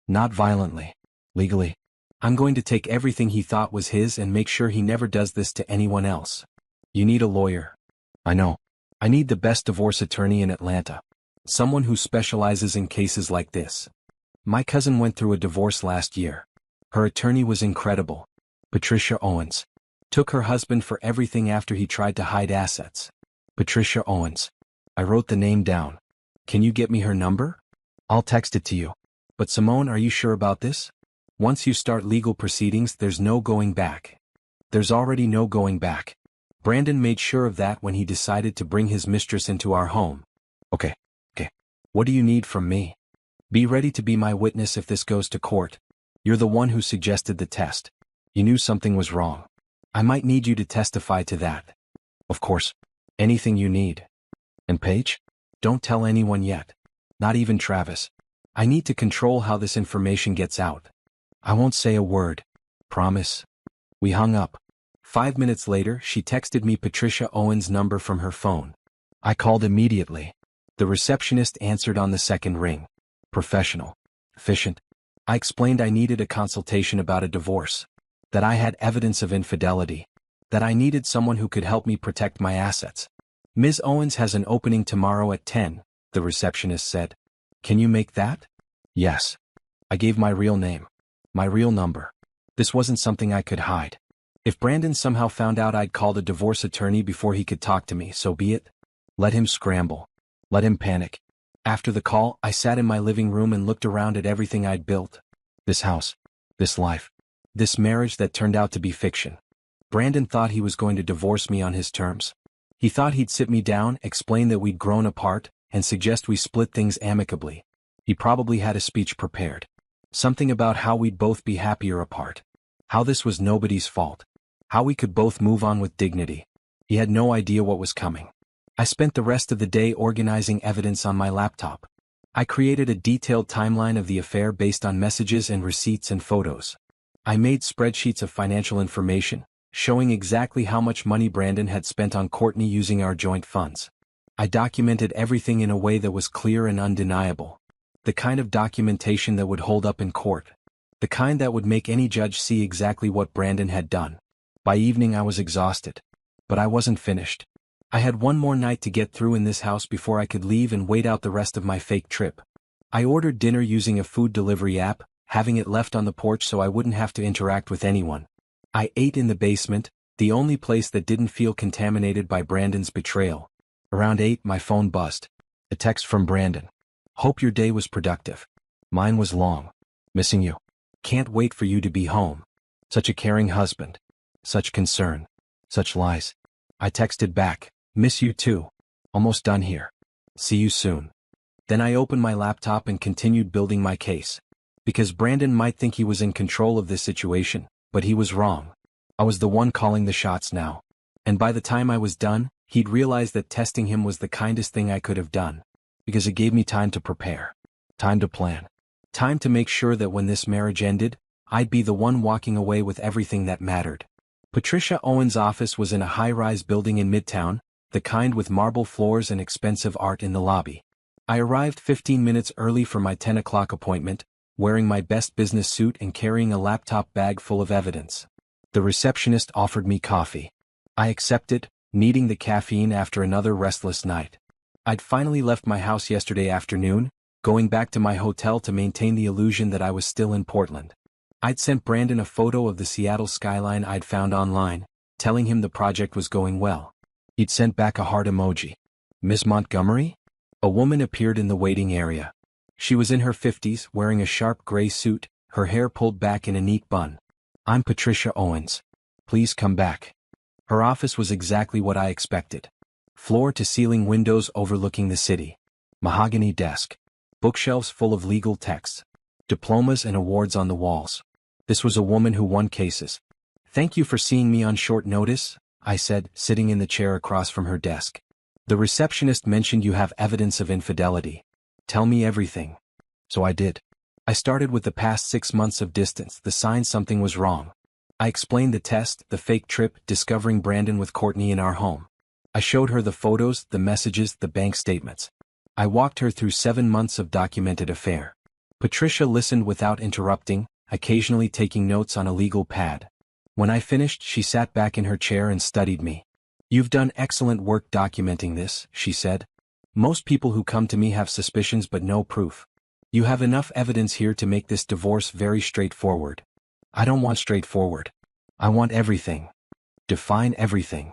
"Not violently. Legally. I'm going to take everything he thought was his and make sure he never does this to anyone else." "You need a lawyer." "I know. I need the best divorce attorney in Atlanta. Someone who specializes in cases like this. My cousin went through a divorce last year. Her attorney was incredible. Patricia Owens. Took her husband for everything after he tried to hide assets. Patricia Owens. I wrote the name down. Can you get me her number? I'll text it to you. But Simone, are you sure about this? Once you start legal proceedings, there's no going back. There's already no going back. Brandon made sure of that when he decided to bring his mistress into our home. Okay. What do you need from me? Be ready to be my witness if this goes to court. You're the one who suggested the test. You knew something was wrong. I might need you to testify to that. Of course. Anything you need. And Paige? Don't tell anyone yet. Not even Travis. I need to control how this information gets out. I won't say a word. Promise. We hung up. 5 minutes later, she texted me Patricia Owens' number from her phone. I called immediately. The receptionist answered on the second ring. Professional. Efficient. I explained I needed a consultation about a divorce. That I had evidence of infidelity. That I needed someone who could help me protect my assets. Ms. Owens has an opening tomorrow at 10, the receptionist said. Can you make that? Yes. I gave my real name. My real number. This wasn't something I could hide. If Brandon somehow found out I'd called a divorce attorney before he could talk to me, so be it. Let him scramble. Let him panic. After the call, I sat in my living room and looked around at everything I'd built. This house. This life. This marriage that turned out to be fiction. Brandon thought he was going to divorce me on his terms. He thought he'd sit me down, explain that we'd grown apart, and suggest we split things amicably. He probably had a speech prepared. Something about how we'd both be happier apart. How this was nobody's fault. How we could both move on with dignity. He had no idea what was coming. I spent the rest of the day organizing evidence on my laptop. I created a detailed timeline of the affair based on messages and receipts and photos. I made spreadsheets of financial information, showing exactly how much money Brandon had spent on Courtney using our joint funds. I documented everything in a way that was clear and undeniable. The kind of documentation that would hold up in court. The kind that would make any judge see exactly what Brandon had done. By evening I was exhausted. But I wasn't finished. I had one more night to get through in this house before I could leave and wait out the rest of my fake trip. I ordered dinner using a food delivery app, having it left on the porch so I wouldn't have to interact with anyone. I ate in the basement, the only place that didn't feel contaminated by Brandon's betrayal. Around 8 my phone buzzed. A text from Brandon. Hope your day was productive. Mine was long. Missing you. Can't wait for you to be home. Such a caring husband. Such concern. Such lies. I texted back. Miss you too. Almost done here. See you soon. Then I opened my laptop and continued building my case. Because Brandon might think he was in control of this situation, but he was wrong. I was the one calling the shots now. And by the time I was done, he'd realized that testing him was the kindest thing I could have done. Because it gave me time to prepare. Time to plan. Time to make sure that when this marriage ended, I'd be the one walking away with everything that mattered. Patricia Owen's office was in a high-rise building in Midtown, the kind with marble floors and expensive art in the lobby. I arrived 15 minutes early for my 10 o'clock appointment, wearing my best business suit and carrying a laptop bag full of evidence. The receptionist offered me coffee. I accepted, needing the caffeine after another restless night. I'd finally left my house yesterday afternoon, going back to my hotel to maintain the illusion that I was still in Portland. I'd sent Brandon a photo of the Seattle skyline I'd found online, telling him the project was going well. He'd sent back a heart emoji. Miss Montgomery? A woman appeared in the waiting area. She was in her 50s, wearing a sharp gray suit, her hair pulled back in a neat bun. I'm Patricia Owens. Please come back. Her office was exactly what I expected. Floor-to-ceiling windows overlooking the city. Mahogany desk. Bookshelves full of legal texts. Diplomas and awards on the walls. This was a woman who won cases. Thank you for seeing me on short notice, I said, sitting in the chair across from her desk. The receptionist mentioned you have evidence of infidelity. Tell me everything. So I did. I started with the past 6 months of distance, the signs something was wrong. I explained the test, the fake trip, discovering Brandon with Courtney in our home. I showed her the photos, the messages, the bank statements. I walked her through 7 months of documented affair. Patricia listened without interrupting, occasionally taking notes on a legal pad. When I finished, she sat back in her chair and studied me. You've done excellent work documenting this, she said. Most people who come to me have suspicions but no proof. You have enough evidence here to make this divorce very straightforward. I don't want straightforward. I want everything. Define everything.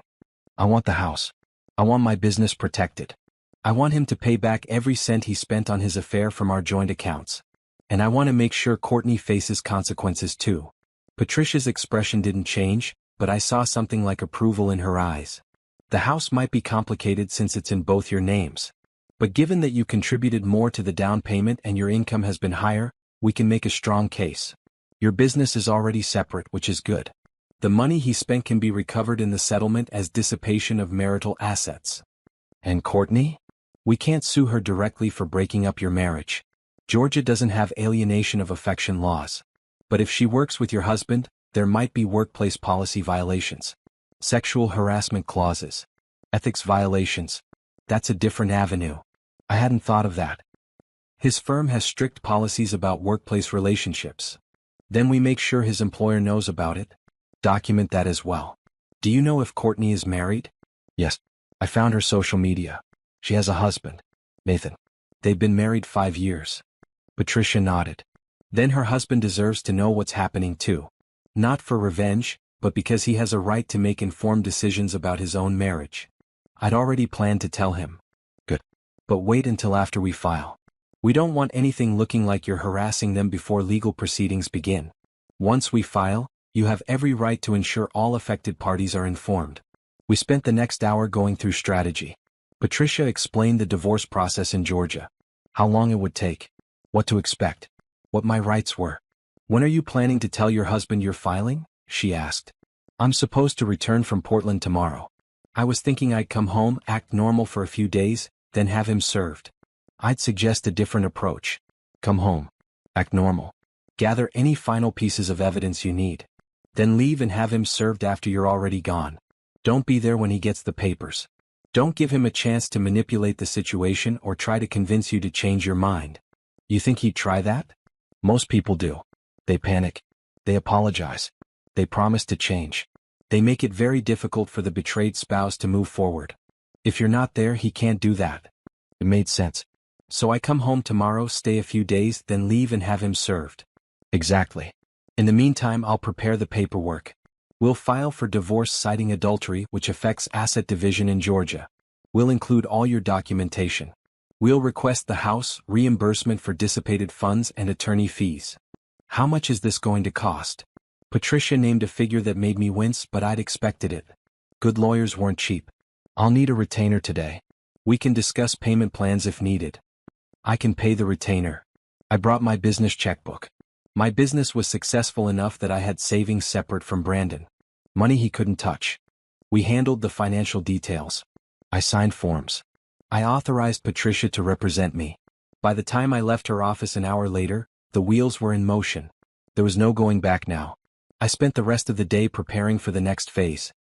I want the house. I want my business protected. I want him to pay back every cent he spent on his affair from our joint accounts. And I want to make sure Courtney faces consequences too. Patricia's expression didn't change, but I saw something like approval in her eyes. The house might be complicated since it's in both your names. But given that you contributed more to the down payment and your income has been higher, we can make a strong case. Your business is already separate, which is good. The money he spent can be recovered in the settlement as dissipation of marital assets. And Courtney? We can't sue her directly for breaking up your marriage. Georgia doesn't have alienation of affection laws. But if she works with your husband, there might be workplace policy violations. Sexual harassment clauses. Ethics violations. That's a different avenue. I hadn't thought of that. His firm has strict policies about workplace relationships. Then we make sure his employer knows about it. Document that as well. Do you know if Courtney is married? Yes. I found her social media. She has a husband, Nathan. They've been married 5 years. Patricia nodded. Then her husband deserves to know what's happening too. Not for revenge, but because he has a right to make informed decisions about his own marriage. I'd already planned to tell him. Good. But wait until after we file. We don't want anything looking like you're harassing them before legal proceedings begin. Once we file, you have every right to ensure all affected parties are informed. We spent the next hour going through strategy. Patricia explained the divorce process in Georgia. How long it would take. What to expect. What my rights were. When are you planning to tell your husband you're filing? She asked. I'm supposed to return from Portland tomorrow. I was thinking I'd come home, act normal for a few days, then have him served. I'd suggest a different approach. Come home. Act normal. Gather any final pieces of evidence you need. Then leave and have him served after you're already gone. Don't be there when he gets the papers. Don't give him a chance to manipulate the situation or try to convince you to change your mind. You think he'd try that? Most people do. They panic. They apologize. They promise to change. They make it very difficult for the betrayed spouse to move forward. If you're not there, he can't do that. It made sense. So I come home tomorrow, stay a few days, then leave and have him served. Exactly. In the meantime, I'll prepare the paperwork. We'll file for divorce citing adultery, which affects asset division in Georgia. We'll include all your documentation. We'll request the house, reimbursement for dissipated funds and attorney fees. How much is this going to cost? Patricia named a figure that made me wince, but I'd expected it. Good lawyers weren't cheap. I'll need a retainer today. We can discuss payment plans if needed. I can pay the retainer. I brought my business checkbook. My business was successful enough that I had savings separate from Brandon. Money he couldn't touch. We handled the financial details. I signed forms. I authorized Patricia to represent me. By the time I left her office an hour later, the wheels were in motion. There was no going back now. I spent the rest of the day preparing for the next phase.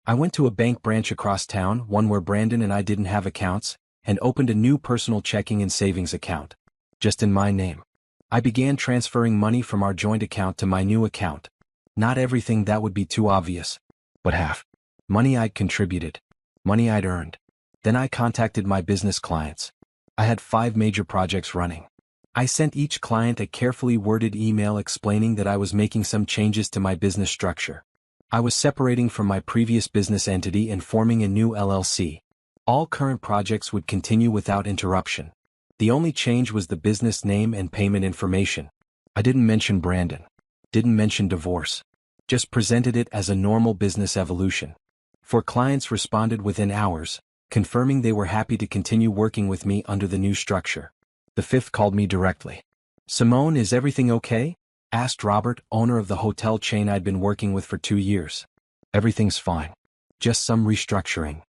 I went to a bank branch across town, one where Brandon and I didn't have accounts, and opened a new personal checking and savings account. Just in my name. I began transferring money from our joint account to my new account. Not everything, that would be too obvious. But half. Money I'd contributed. Money I'd earned. Then I contacted my business clients. I had 5 major projects running. I sent each client a carefully worded email explaining that I was making some changes to my business structure. I was separating from my previous business entity and forming a new LLC. All current projects would continue without interruption. The only change was the business name and payment information. I didn't mention Brandon. Didn't mention divorce. Just presented it as a normal business evolution. 4 clients responded within hours, confirming they were happy to continue working with me under the new structure. The 5th called me directly. "Simone, is everything okay?" asked Robert, owner of the hotel chain I'd been working with for 2 years. "Everything's fine. Just some restructuring.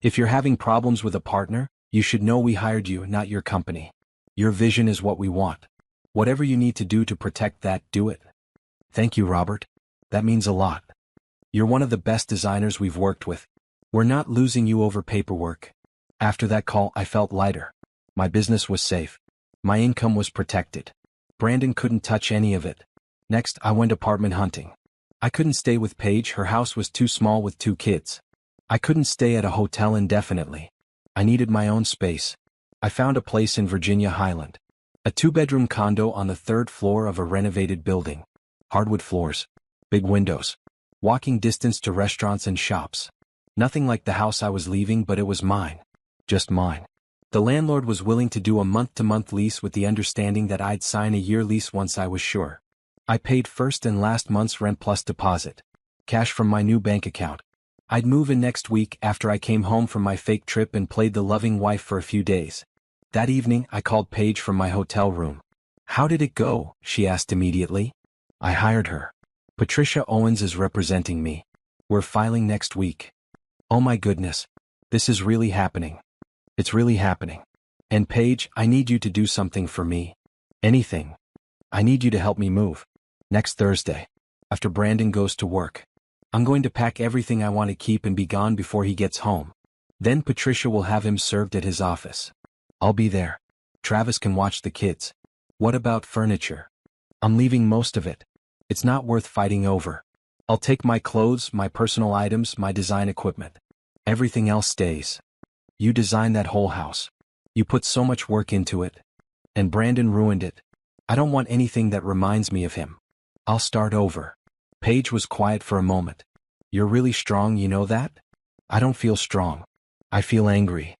If you're having problems with a partner, you should know we hired you, not your company. Your vision is what we want. Whatever you need to do to protect that, do it." "Thank you, Robert. That means a lot. You're one of the best designers we've worked with. We're not losing you over paperwork." After that call, I felt lighter. My business was safe. My income was protected. Brandon couldn't touch any of it. Next, I went apartment hunting. I couldn't stay with Paige, her house was too small with 2 kids. I couldn't stay at a hotel indefinitely. I needed my own space. I found a place in Virginia Highland. A 2-bedroom condo on the 3rd floor of a renovated building. Hardwood floors. Big windows. Walking distance to restaurants and shops. Nothing like the house I was leaving, but it was mine. Just mine. The landlord was willing to do a month-to-month lease with the understanding that I'd sign a year lease once I was sure. I paid first and last month's rent plus deposit. Cash from my new bank account. I'd move in next week after I came home from my fake trip and played the loving wife for a few days. That evening, I called Paige from my hotel room. "How did it go?" she asked immediately. "I hired her. Patricia Owens is representing me. We're filing next week." "Oh my goodness. This is really happening." "It's really happening. And Paige, I need you to do something for me. Anything. I need you to help me move. Next Thursday. After Brandon goes to work. I'm going to pack everything I want to keep and be gone before he gets home. Then Patricia will have him served at his office. I'll be there. Travis can watch the kids. What about furniture? I'm leaving most of it. It's not worth fighting over. I'll take my clothes, my personal items, my design equipment. Everything else stays. You designed that whole house. You put so much work into it. And Brandon ruined it. I don't want anything that reminds me of him. I'll start over." Paige was quiet for a moment. "You're really strong, you know that?" "I don't feel strong. I feel angry.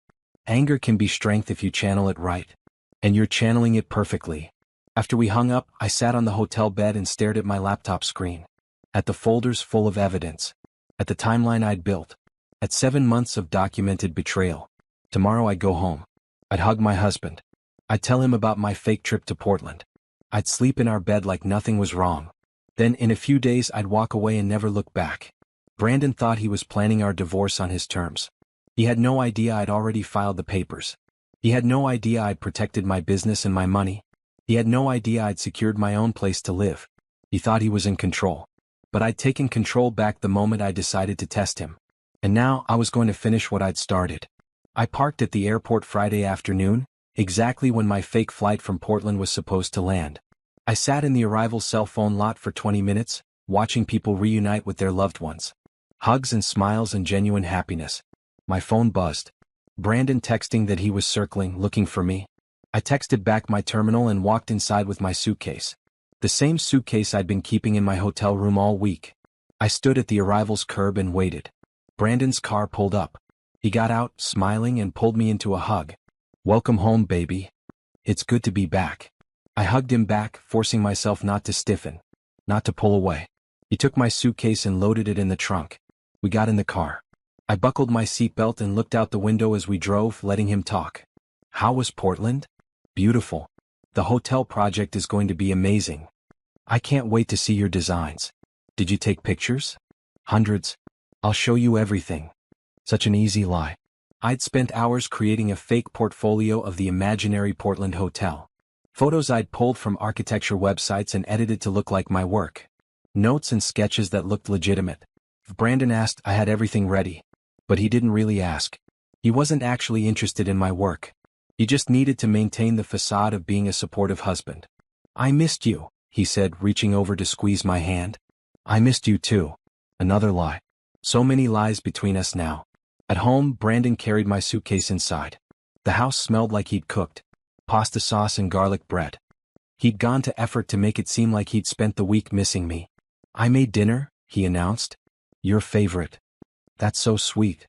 Anger can be strength if you channel it right. And you're channeling it perfectly." After we hung up, I sat on the hotel bed and stared at my laptop screen. At the folders full of evidence. At the timeline I'd built. At 7 months of documented betrayal. Tomorrow I'd go home. I'd hug my husband. I'd tell him about my fake trip to Portland. I'd sleep in our bed like nothing was wrong. Then in a few days I'd walk away and never look back. Brandon thought he was planning our divorce on his terms. He had no idea I'd already filed the papers. He had no idea I'd protected my business and my money. He had no idea I'd secured my own place to live. He thought he was in control. But I'd taken control back the moment I decided to test him. And now I was going to finish what I'd started. I parked at the airport Friday afternoon, exactly when my fake flight from Portland was supposed to land. I sat in the arrival cell phone lot for 20 minutes, watching people reunite with their loved ones. Hugs and smiles and genuine happiness. My phone buzzed. Brandon texting that he was circling, looking for me. I texted back my terminal and walked inside with my suitcase. The same suitcase I'd been keeping in my hotel room all week. I stood at the arrivals curb and waited. Brandon's car pulled up. He got out, smiling, and pulled me into a hug. "Welcome home, baby. It's good to be back." I hugged him back, forcing myself not to stiffen, not to pull away. He took my suitcase and loaded it in the trunk. We got in the car. I buckled my seatbelt and looked out the window as we drove, letting him talk. "How was Portland?" "Beautiful. The hotel project is going to be amazing. I can't wait to see your designs." "Did you take pictures?" "Hundreds. I'll show you everything." Such an easy lie. I'd spent hours creating a fake portfolio of the imaginary Portland hotel. Photos I'd pulled from architecture websites and edited to look like my work. Notes and sketches that looked legitimate. If Brandon asked, I had everything ready. But he didn't really ask. He wasn't actually interested in my work. He just needed to maintain the facade of being a supportive husband. "I missed you," he said, reaching over to squeeze my hand. "I missed you too." Another lie. So many lies between us now. At home, Brandon carried my suitcase inside. The house smelled like he'd cooked. Pasta sauce and garlic bread. He'd gone to effort to make it seem like he'd spent the week missing me. "I made dinner," he announced. "Your favorite." "That's so sweet."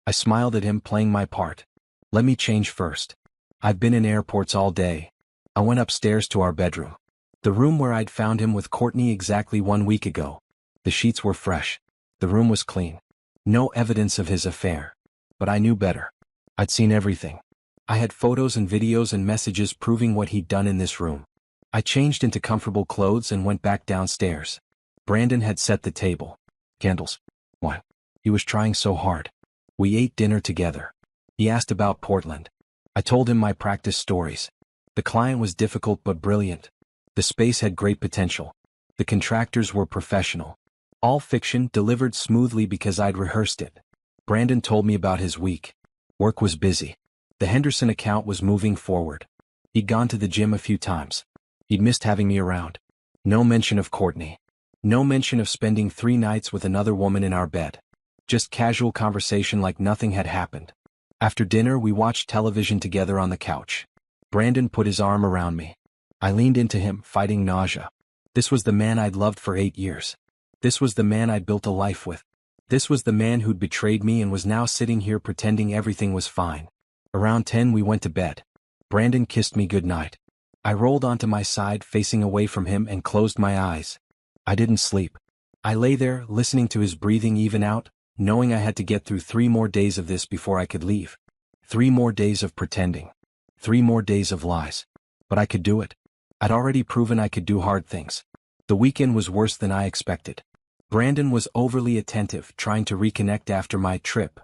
I smiled at him, playing my part. "Let me change first. I've been in airports all day." I went upstairs to our bedroom. The room where I'd found him with Courtney exactly 1 week ago. The sheets were fresh. The room was clean. No evidence of his affair. But I knew better. I'd seen everything. I had photos and videos and messages proving what he'd done in this room. I changed into comfortable clothes and went back downstairs. Brandon had set the table. Candles. Wine. He was trying so hard. We ate dinner together. He asked about Portland. I told him my practice stories. The client was difficult but brilliant. The space had great potential. The contractors were professional. All fiction, delivered smoothly because I'd rehearsed it. Brandon told me about his week. Work was busy. The Henderson account was moving forward. He'd gone to the gym a few times. He'd missed having me around. No mention of Courtney. No mention of spending 3 nights with another woman in our bed. Just casual conversation like nothing had happened. After dinner, we watched television together on the couch. Brandon put his arm around me. I leaned into him, fighting nausea. This was the man I'd loved for 8 years. This was the man I'd built a life with. This was the man who'd betrayed me and was now sitting here pretending everything was fine. Around 10 we went to bed. Brandon kissed me goodnight. I rolled onto my side, facing away from him, and closed my eyes. I didn't sleep. I lay there, listening to his breathing even out, knowing I had to get through 3 more days of this before I could leave. 3 more days of pretending. 3 more days of lies. But I could do it. I'd already proven I could do hard things. The weekend was worse than I expected. Brandon was overly attentive, trying to reconnect after my trip.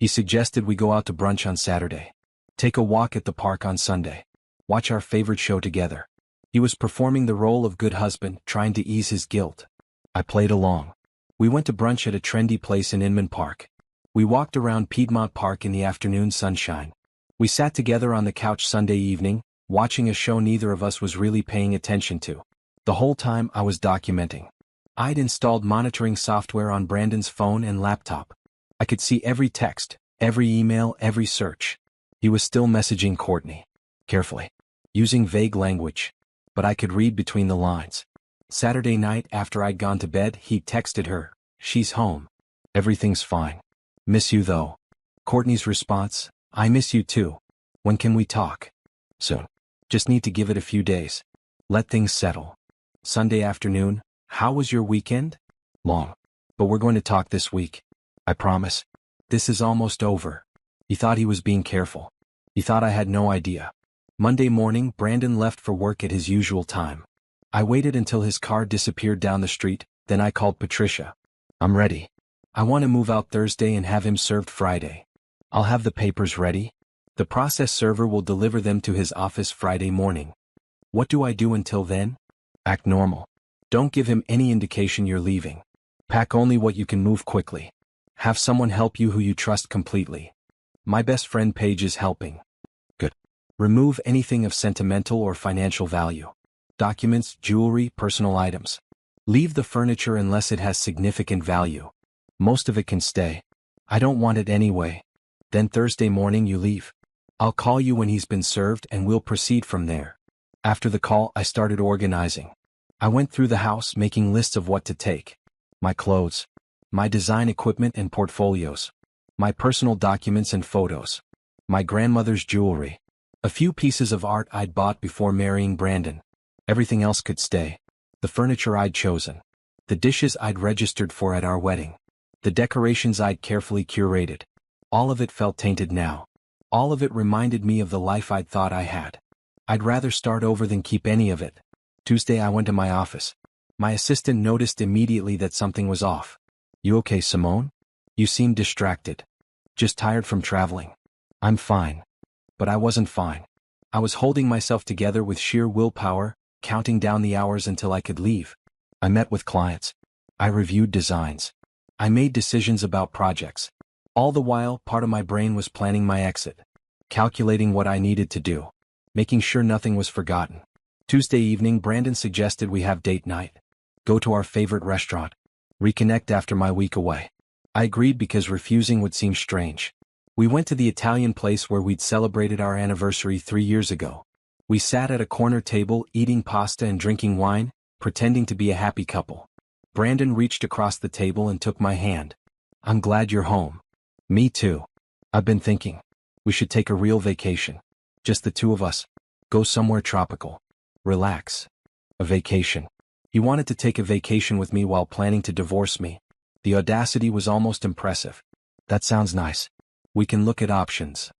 He suggested we go out to brunch on Saturday. Take a walk at the park on Sunday. Watch our favorite show together. He was performing the role of good husband, trying to ease his guilt. I played along. We went to brunch at a trendy place in Inman Park. We walked around Piedmont Park in the afternoon sunshine. We sat together on the couch Sunday evening, watching a show neither of us was really paying attention to. The whole time I was documenting. I'd installed monitoring software on Brandon's phone and laptop. I could see every text, every email, every search. He was still messaging Courtney. Carefully. Using vague language. But I could read between the lines. Saturday night after I'd gone to bed, he texted her. "She's home. Everything's fine. Miss you though." Courtney's response, "I miss you too. When can we talk?" "Soon. Just need to give it a few days. Let things settle." Sunday afternoon, "How was your weekend?" "Long. But we're going to talk this week. I promise. This is almost over." He thought he was being careful. He thought I had no idea. Monday morning, Brandon left for work at his usual time. I waited until his car disappeared down the street, then I called Patricia. "I'm ready. I want to move out Thursday and have him served Friday." I'll have the papers ready. The process server will deliver them to his office Friday morning. What do I do until then? Act normal. Don't give him any indication you're leaving. Pack only what you can move quickly. Have someone help you who you trust completely. My best friend Paige is helping. Good. Remove anything of sentimental or financial value. Documents, jewelry, personal items. Leave the furniture unless it has significant value. Most of it can stay. I don't want it anyway. Then Thursday morning you leave. I'll call you when he's been served and we'll proceed from there. After the call, I started organizing. I went through the house making lists of what to take. My clothes, my design equipment and portfolios, my personal documents and photos, my grandmother's jewelry, a few pieces of art I'd bought before marrying Brandon. Everything else could stay. The furniture I'd chosen, the dishes I'd registered for at our wedding, the decorations I'd carefully curated. All of it felt tainted now. All of it reminded me of the life I'd thought I had. I'd rather start over than keep any of it. Tuesday I went to my office. My assistant noticed immediately that something was off. You okay, Simone? You seem distracted. Just tired from traveling. I'm fine. But I wasn't fine. I was holding myself together with sheer willpower, counting down the hours until I could leave. I met with clients. I reviewed designs. I made decisions about projects. All the while, part of my brain was planning my exit, calculating what I needed to do, making sure nothing was forgotten. Tuesday evening, Brandon suggested we have date night. Go to our favorite restaurant. Reconnect after my week away. I agreed because refusing would seem strange. We went to the Italian place where we'd celebrated our anniversary 3 years ago. We sat at a corner table eating pasta and drinking wine, pretending to be a happy couple. Brandon reached across the table and took my hand. I'm glad you're home. Me too. I've been thinking. We should take a real vacation. Just the two of us. Go somewhere tropical. Relax. A vacation. He wanted to take a vacation with me while planning to divorce me. The audacity was almost impressive. That sounds nice. We can look at options.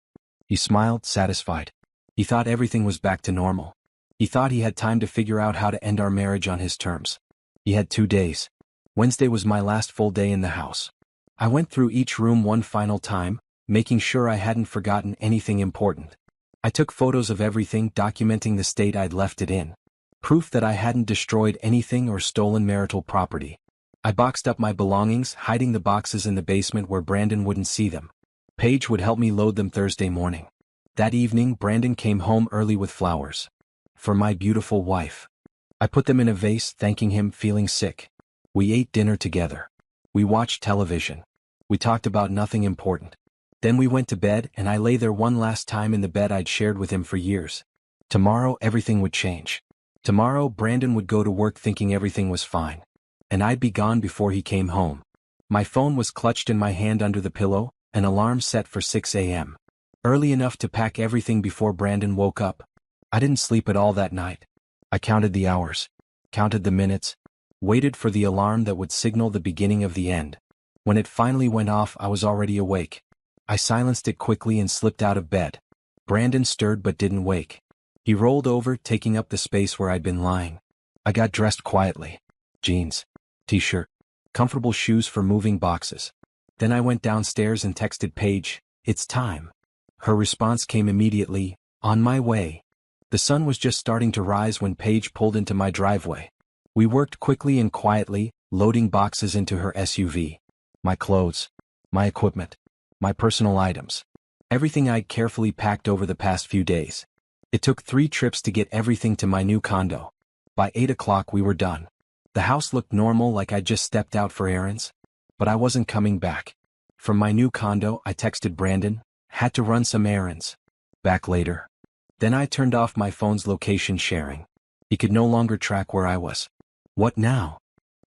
He smiled, satisfied. He thought everything was back to normal. He thought he had time to figure out how to end our marriage on his terms. He had 2 days. Wednesday was my last full day in the house. I went through each room one final time, making sure I hadn't forgotten anything important. I took photos of everything, documenting the state I'd left it in. Proof that I hadn't destroyed anything or stolen marital property. I boxed up my belongings, hiding the boxes in the basement where Brandon wouldn't see them. Paige would help me load them Thursday morning. That evening, Brandon came home early with flowers. For my beautiful wife. I put them in a vase, thanking him, feeling sick. We ate dinner together. We watched television. We talked about nothing important. Then we went to bed and I lay there one last time in the bed I'd shared with him for years. Tomorrow everything would change. Tomorrow Brandon would go to work thinking everything was fine. And I'd be gone before he came home. My phone was clutched in my hand under the pillow, an alarm set for 6 a.m. Early enough to pack everything before Brandon woke up. I didn't sleep at all that night. I counted the hours, counted the minutes, waited for the alarm that would signal the beginning of the end. When it finally went off, I was already awake. I silenced it quickly and slipped out of bed. Brandon stirred but didn't wake. He rolled over, taking up the space where I'd been lying. I got dressed quietly. Jeans, t-shirt, comfortable shoes for moving boxes. Then I went downstairs and texted Paige, "It's time." Her response came immediately, "On my way." The sun was just starting to rise when Paige pulled into my driveway. We worked quickly and quietly, loading boxes into her SUV. My clothes, my equipment, my personal items. Everything I'd carefully packed over the past few days. It took 3 trips to get everything to my new condo. By 8 o'clock we were done. The house looked normal, like I'd just stepped out for errands. But I wasn't coming back. From my new condo I texted Brandon, "Had to run some errands. Back later." Then I turned off my phone's location sharing. He could no longer track where I was. "What now?"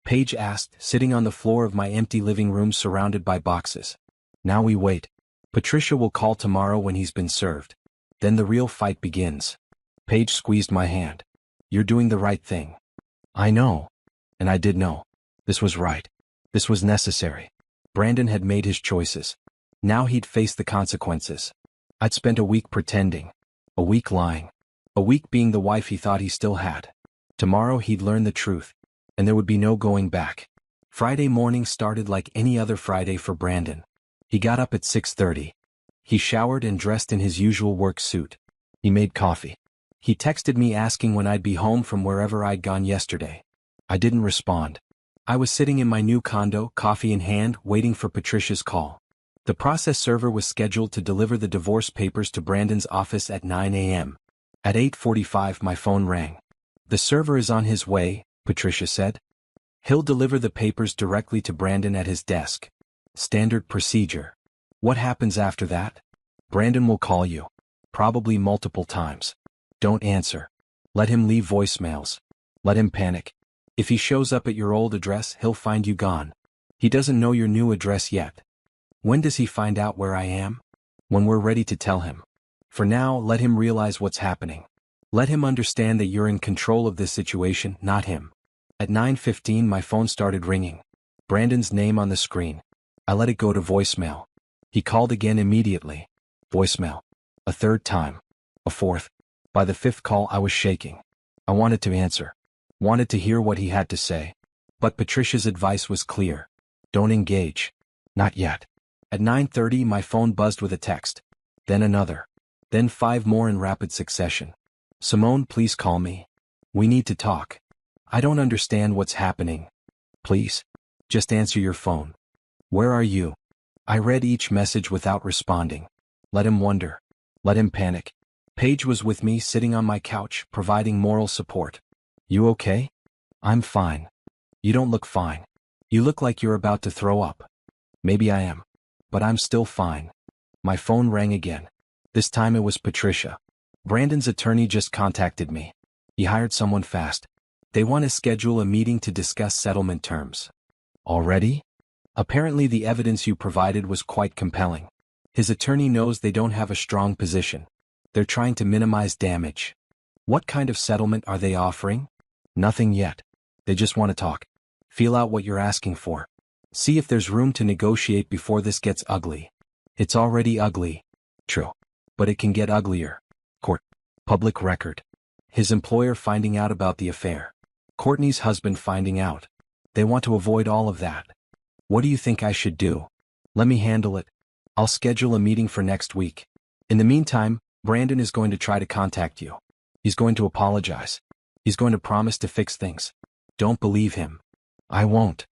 Paige asked, sitting on the floor of my empty living room surrounded by boxes. "Now we wait. Patricia will call tomorrow when he's been served. Then the real fight begins." Paige squeezed my hand. "You're doing the right thing." I know. And I did know. This was right. This was necessary. Brandon had made his choices. Now he'd face the consequences. I'd spent a week pretending. A week lying. A week being the wife he thought he still had. Tomorrow he'd learn the truth. And there would be no going back. Friday morning started like any other Friday for Brandon. He got up at 6:30. He showered and dressed in his usual work suit. He made coffee. He texted me asking when I'd be home from wherever I'd gone yesterday. I didn't respond. I was sitting in my new condo, coffee in hand, waiting for Patricia's call. The process server was scheduled to deliver the divorce papers to Brandon's office at 9 a.m. At 8:45 my phone rang. "The server is on his way," Patricia said. "He'll deliver the papers directly to Brandon at his desk." Standard procedure. What happens after that? Brandon will call you. Probably multiple times. Don't answer. Let him leave voicemails. Let him panic. If he shows up at your old address, he'll find you gone. He doesn't know your new address yet. When does he find out where I am? When we're ready to tell him. For now, let him realize what's happening. Let him understand that you're in control of this situation, not him. At 9:15 my phone started ringing. Brandon's name on the screen. I let it go to voicemail. He called again immediately. Voicemail. A third time. A fourth. By the fifth call I was shaking. I wanted to answer. Wanted to hear what he had to say. But Patricia's advice was clear. Don't engage. Not yet. At 9:30 my phone buzzed with a text. Then another. Then 5 more in rapid succession. "Simone, please call me. We need to talk. I don't understand what's happening. Please. Just answer your phone. Where are you?" I read each message without responding. Let him wonder. Let him panic. Paige was with me sitting on my couch, providing moral support. "You okay?" "I'm fine." "You don't look fine. You look like you're about to throw up." "Maybe I am. But I'm still fine." My phone rang again. This time it was Patricia. "Brandon's attorney just contacted me. He hired someone fast. They want to schedule a meeting to discuss settlement terms." "Already?" "Apparently the evidence you provided was quite compelling. His attorney knows they don't have a strong position. They're trying to minimize damage." "What kind of settlement are they offering?" "Nothing yet. They just want to talk. Feel out what you're asking for. See if there's room to negotiate before this gets ugly." "It's already ugly." "True. But it can get uglier." Court. Public record. His employer finding out about the affair. Courtney's husband finding out. They want to avoid all of that. "What do you think I should do?" "Let me handle it. I'll schedule a meeting for next week. In the meantime, Brandon is going to try to contact you. He's going to apologize. He's going to promise to fix things. Don't believe him." "I won't."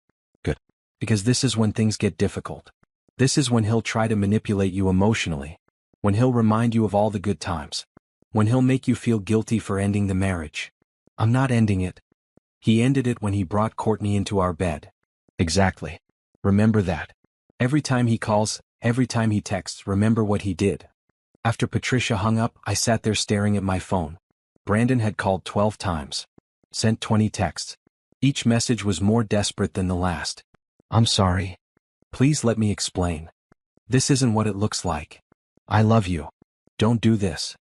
"Good. Because this is when things get difficult. This is when he'll try to manipulate you emotionally. When he'll remind you of all the good times. When he'll make you feel guilty for ending the marriage." "I'm not ending it." "He ended it when he brought Courtney into our bed." "Exactly. Remember that. Every time he calls, every time he texts, remember what he did." After Patricia hung up, I sat there staring at my phone. Brandon had called 12 times. Sent 20 texts. Each message was more desperate than the last. "I'm sorry. Please let me explain. This isn't what it looks like. I love you. Don't do this.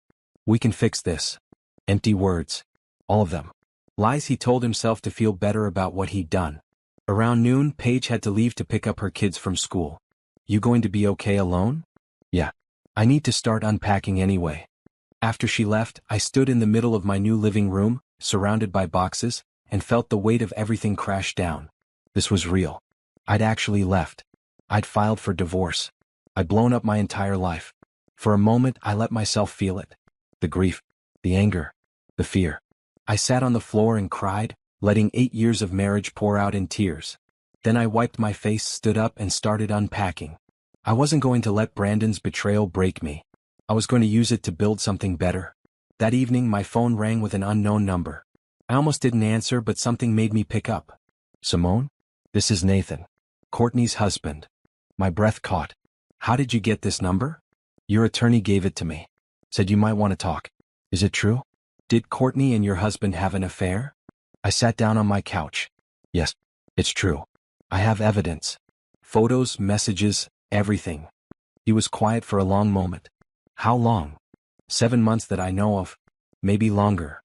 We can fix this." Empty words. All of them. Lies he told himself to feel better about what he'd done. Around noon, Paige had to leave to pick up her kids from school. "You going to be okay alone?" "Yeah. I need to start unpacking anyway." After she left, I stood in the middle of my new living room, surrounded by boxes, and felt the weight of everything crash down. This was real. I'd actually left. I'd filed for divorce. I'd blown up my entire life. For a moment, I let myself feel it. The grief, the anger, the fear. I sat on the floor and cried, letting 8 years of marriage pour out in tears. Then I wiped my face, stood up, and started unpacking. I wasn't going to let Brandon's betrayal break me. I was going to use it to build something better. That evening my phone rang with an unknown number. I almost didn't answer, but something made me pick up. "Simone? This is Nathan. Courtney's husband." My breath caught. "How did you get this number?" "Your attorney gave it to me. Said you might want to talk." "Is it true? Did Courtney and your husband have an affair?" I sat down on my couch. "Yes, it's true. I have evidence. Photos, messages, everything." He was quiet for a long moment. "How long?" 7 months that I know of. Maybe longer.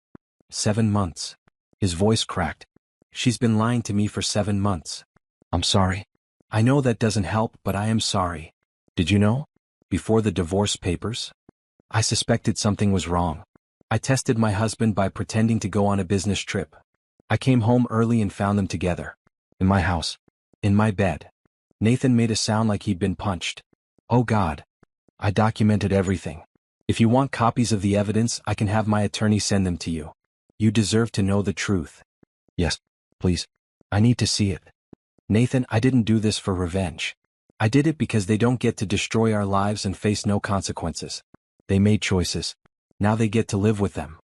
7 months. His voice cracked. "She's been lying to me for 7 months." "I'm sorry." "I know that doesn't help, but I am sorry." "Did you know? Before the divorce papers?" "I suspected something was wrong. I tested my husband by pretending to go on a business trip. I came home early and found them together. In my house. In my bed." Nathan made a sound like he'd been punched. "Oh God." I documented everything. If you want copies of the evidence, I can have my attorney send them to you. You deserve to know the truth. Yes, please. I need to see it. Nathan, I didn't do this for revenge. I did it because they don't get to destroy our lives and face no consequences. They made choices. Now they get to live with them.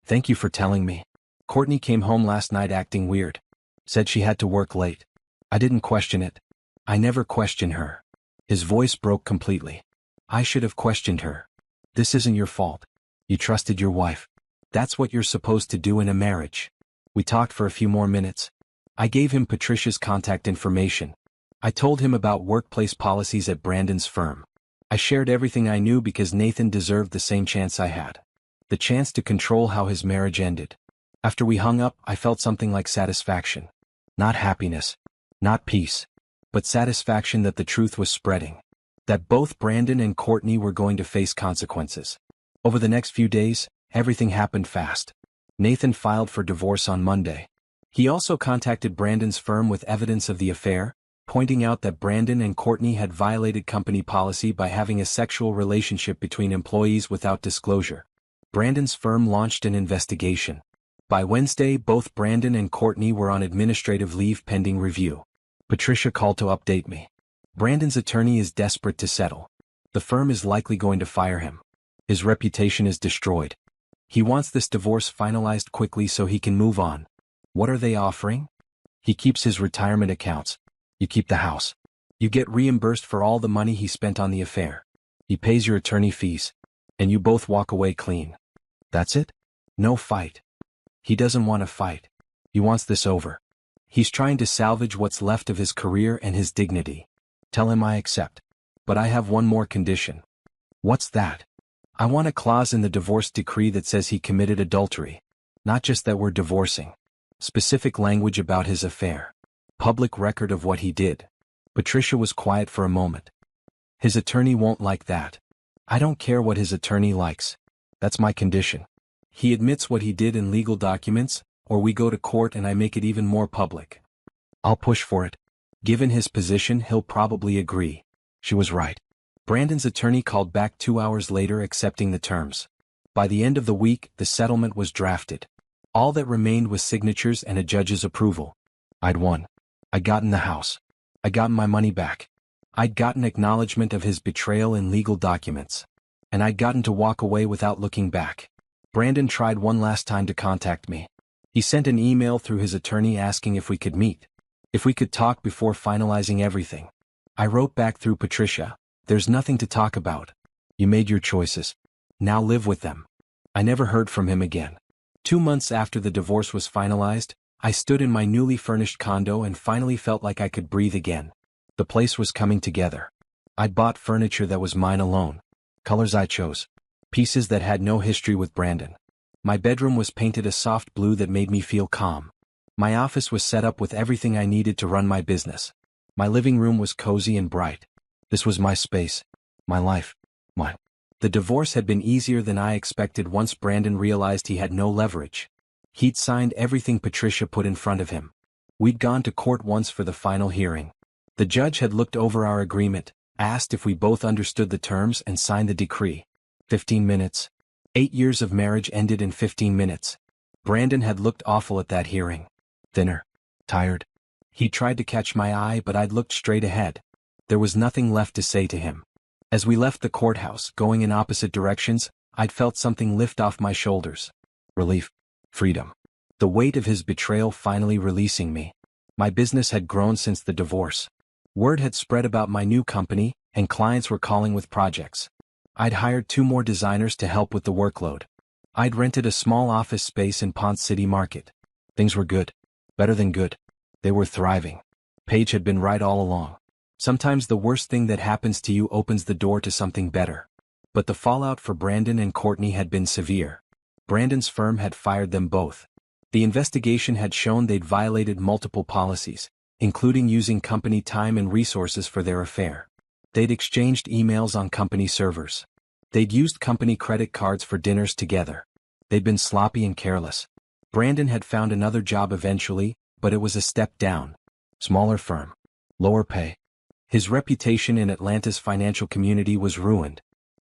Thank you for telling me. Courtney came home last night acting weird. Said she had to work late. I didn't question it. I never question her. His voice broke completely. I should have questioned her. This isn't your fault. You trusted your wife. That's what you're supposed to do in a marriage. We talked for a few more minutes. I gave him Patricia's contact information. I told him about workplace policies at Brandon's firm. I shared everything I knew because Nathan deserved the same chance I had. The chance to control how his marriage ended. After we hung up, I felt something like satisfaction. Not happiness. Not peace. But satisfaction that the truth was spreading. That both Brandon and Courtney were going to face consequences. Over the next few days, everything happened fast. Nathan filed for divorce on Monday. He also contacted Brandon's firm with evidence of the affair, pointing out that Brandon and Courtney had violated company policy by having a sexual relationship between employees without disclosure. Brandon's firm launched an investigation. By Wednesday, both Brandon and Courtney were on administrative leave pending review. Patricia called to update me. Brandon's attorney is desperate to settle. The firm is likely going to fire him. His reputation is destroyed. He wants this divorce finalized quickly so he can move on. What are they offering? He keeps his retirement accounts. You keep the house. You get reimbursed for all the money he spent on the affair. He pays your attorney fees. And you both walk away clean. That's it? No fight. He doesn't want to fight. He wants this over. He's trying to salvage what's left of his career and his dignity. Tell him I accept. But I have one more condition. What's that? I want a clause in the divorce decree that says he committed adultery. Not just that we're divorcing. Specific language about his affair. Public record of what he did. Patricia was quiet for a moment. His attorney won't like that. I don't care what his attorney likes. That's my condition. He admits what he did in legal documents, or we go to court and I make it even more public. I'll push for it. Given his position, he'll probably agree. She was right. Brandon's attorney called back 2 hours later accepting the terms. By the end of the week, the settlement was drafted. All that remained was signatures and a judge's approval. I'd won. I'd gotten the house. I'd gotten my money back. I'd gotten acknowledgement of his betrayal in legal documents. And I'd gotten to walk away without looking back. Brandon tried one last time to contact me. He sent an email through his attorney asking if we could meet. If we could talk before finalizing everything. I wrote back through Patricia, there's nothing to talk about. You made your choices. Now live with them. I never heard from him again. 2 months after the divorce was finalized, I stood in my newly furnished condo and finally felt like I could breathe again. The place was coming together. I'd bought furniture that was mine alone. Colors I chose. Pieces that had no history with Brandon. My bedroom was painted a soft blue that made me feel calm. My office was set up with everything I needed to run my business. My living room was cozy and bright. This was my space. My life. Mine. The divorce had been easier than I expected once Brandon realized he had no leverage. He'd signed everything Patricia put in front of him. We'd gone to court once for the final hearing. The judge had looked over our agreement, asked if we both understood the terms and signed the decree. 15 minutes. 8 years of marriage ended in 15 minutes. Brandon had looked awful at that hearing. Thinner. Tired. He tried to catch my eye, but I'd looked straight ahead. There was nothing left to say to him. As we left the courthouse, going in opposite directions, I'd felt something lift off my shoulders. Relief. Freedom. The weight of his betrayal finally releasing me. My business had grown since the divorce. Word had spread about my new company, and clients were calling with projects. I'd hired 2 more designers to help with the workload. I'd rented a small office space in Ponce City Market. Things were good. Better than good. They were thriving. Paige had been right all along. Sometimes the worst thing that happens to you opens the door to something better. But the fallout for Brandon and Courtney had been severe. Brandon's firm had fired them both. The investigation had shown they'd violated multiple policies, including using company time and resources for their affair. They'd exchanged emails on company servers. They'd used company credit cards for dinners together. They'd been sloppy and careless. Brandon had found another job eventually, but it was a step down. Smaller firm. Lower pay. His reputation in Atlanta's financial community was ruined,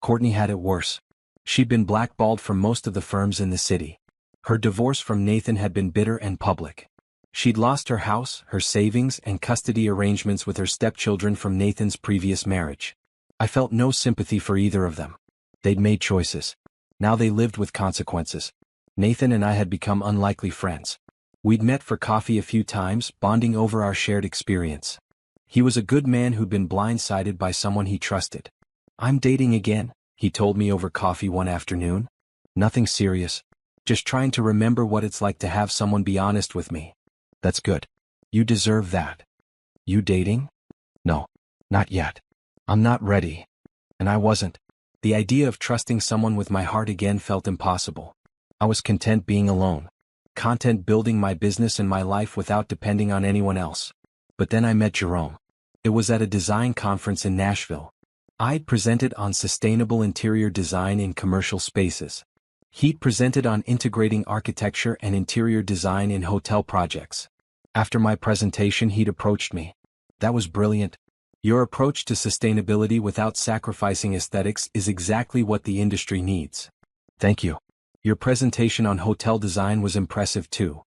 Courtney had it worse. She'd been blackballed from most of the firms in the city. Her divorce from Nathan had been bitter and public. She'd lost her house, her savings, and custody arrangements with her stepchildren from Nathan's previous marriage. I felt no sympathy for either of them. They'd made choices. Now they lived with consequences. Nathan and I had become unlikely friends. We'd met for coffee a few times, bonding over our shared experience. He was a good man who'd been blindsided by someone he trusted. "I'm dating again," he told me over coffee one afternoon. "Nothing serious. Just trying to remember what it's like to have someone be honest with me." "That's good. You deserve that." "You dating?" "No. Not yet. I'm not ready." And I wasn't. The idea of trusting someone with my heart again felt impossible. I was content being alone. Content building my business and my life without depending on anyone else. But then I met Jerome. It was at a design conference in Nashville. I'd presented on sustainable interior design in commercial spaces. He'd presented on integrating architecture and interior design in hotel projects. After my presentation, he'd approached me. "That was brilliant. Your approach to sustainability without sacrificing aesthetics is exactly what the industry needs." "Thank you. Your presentation on hotel design was impressive too."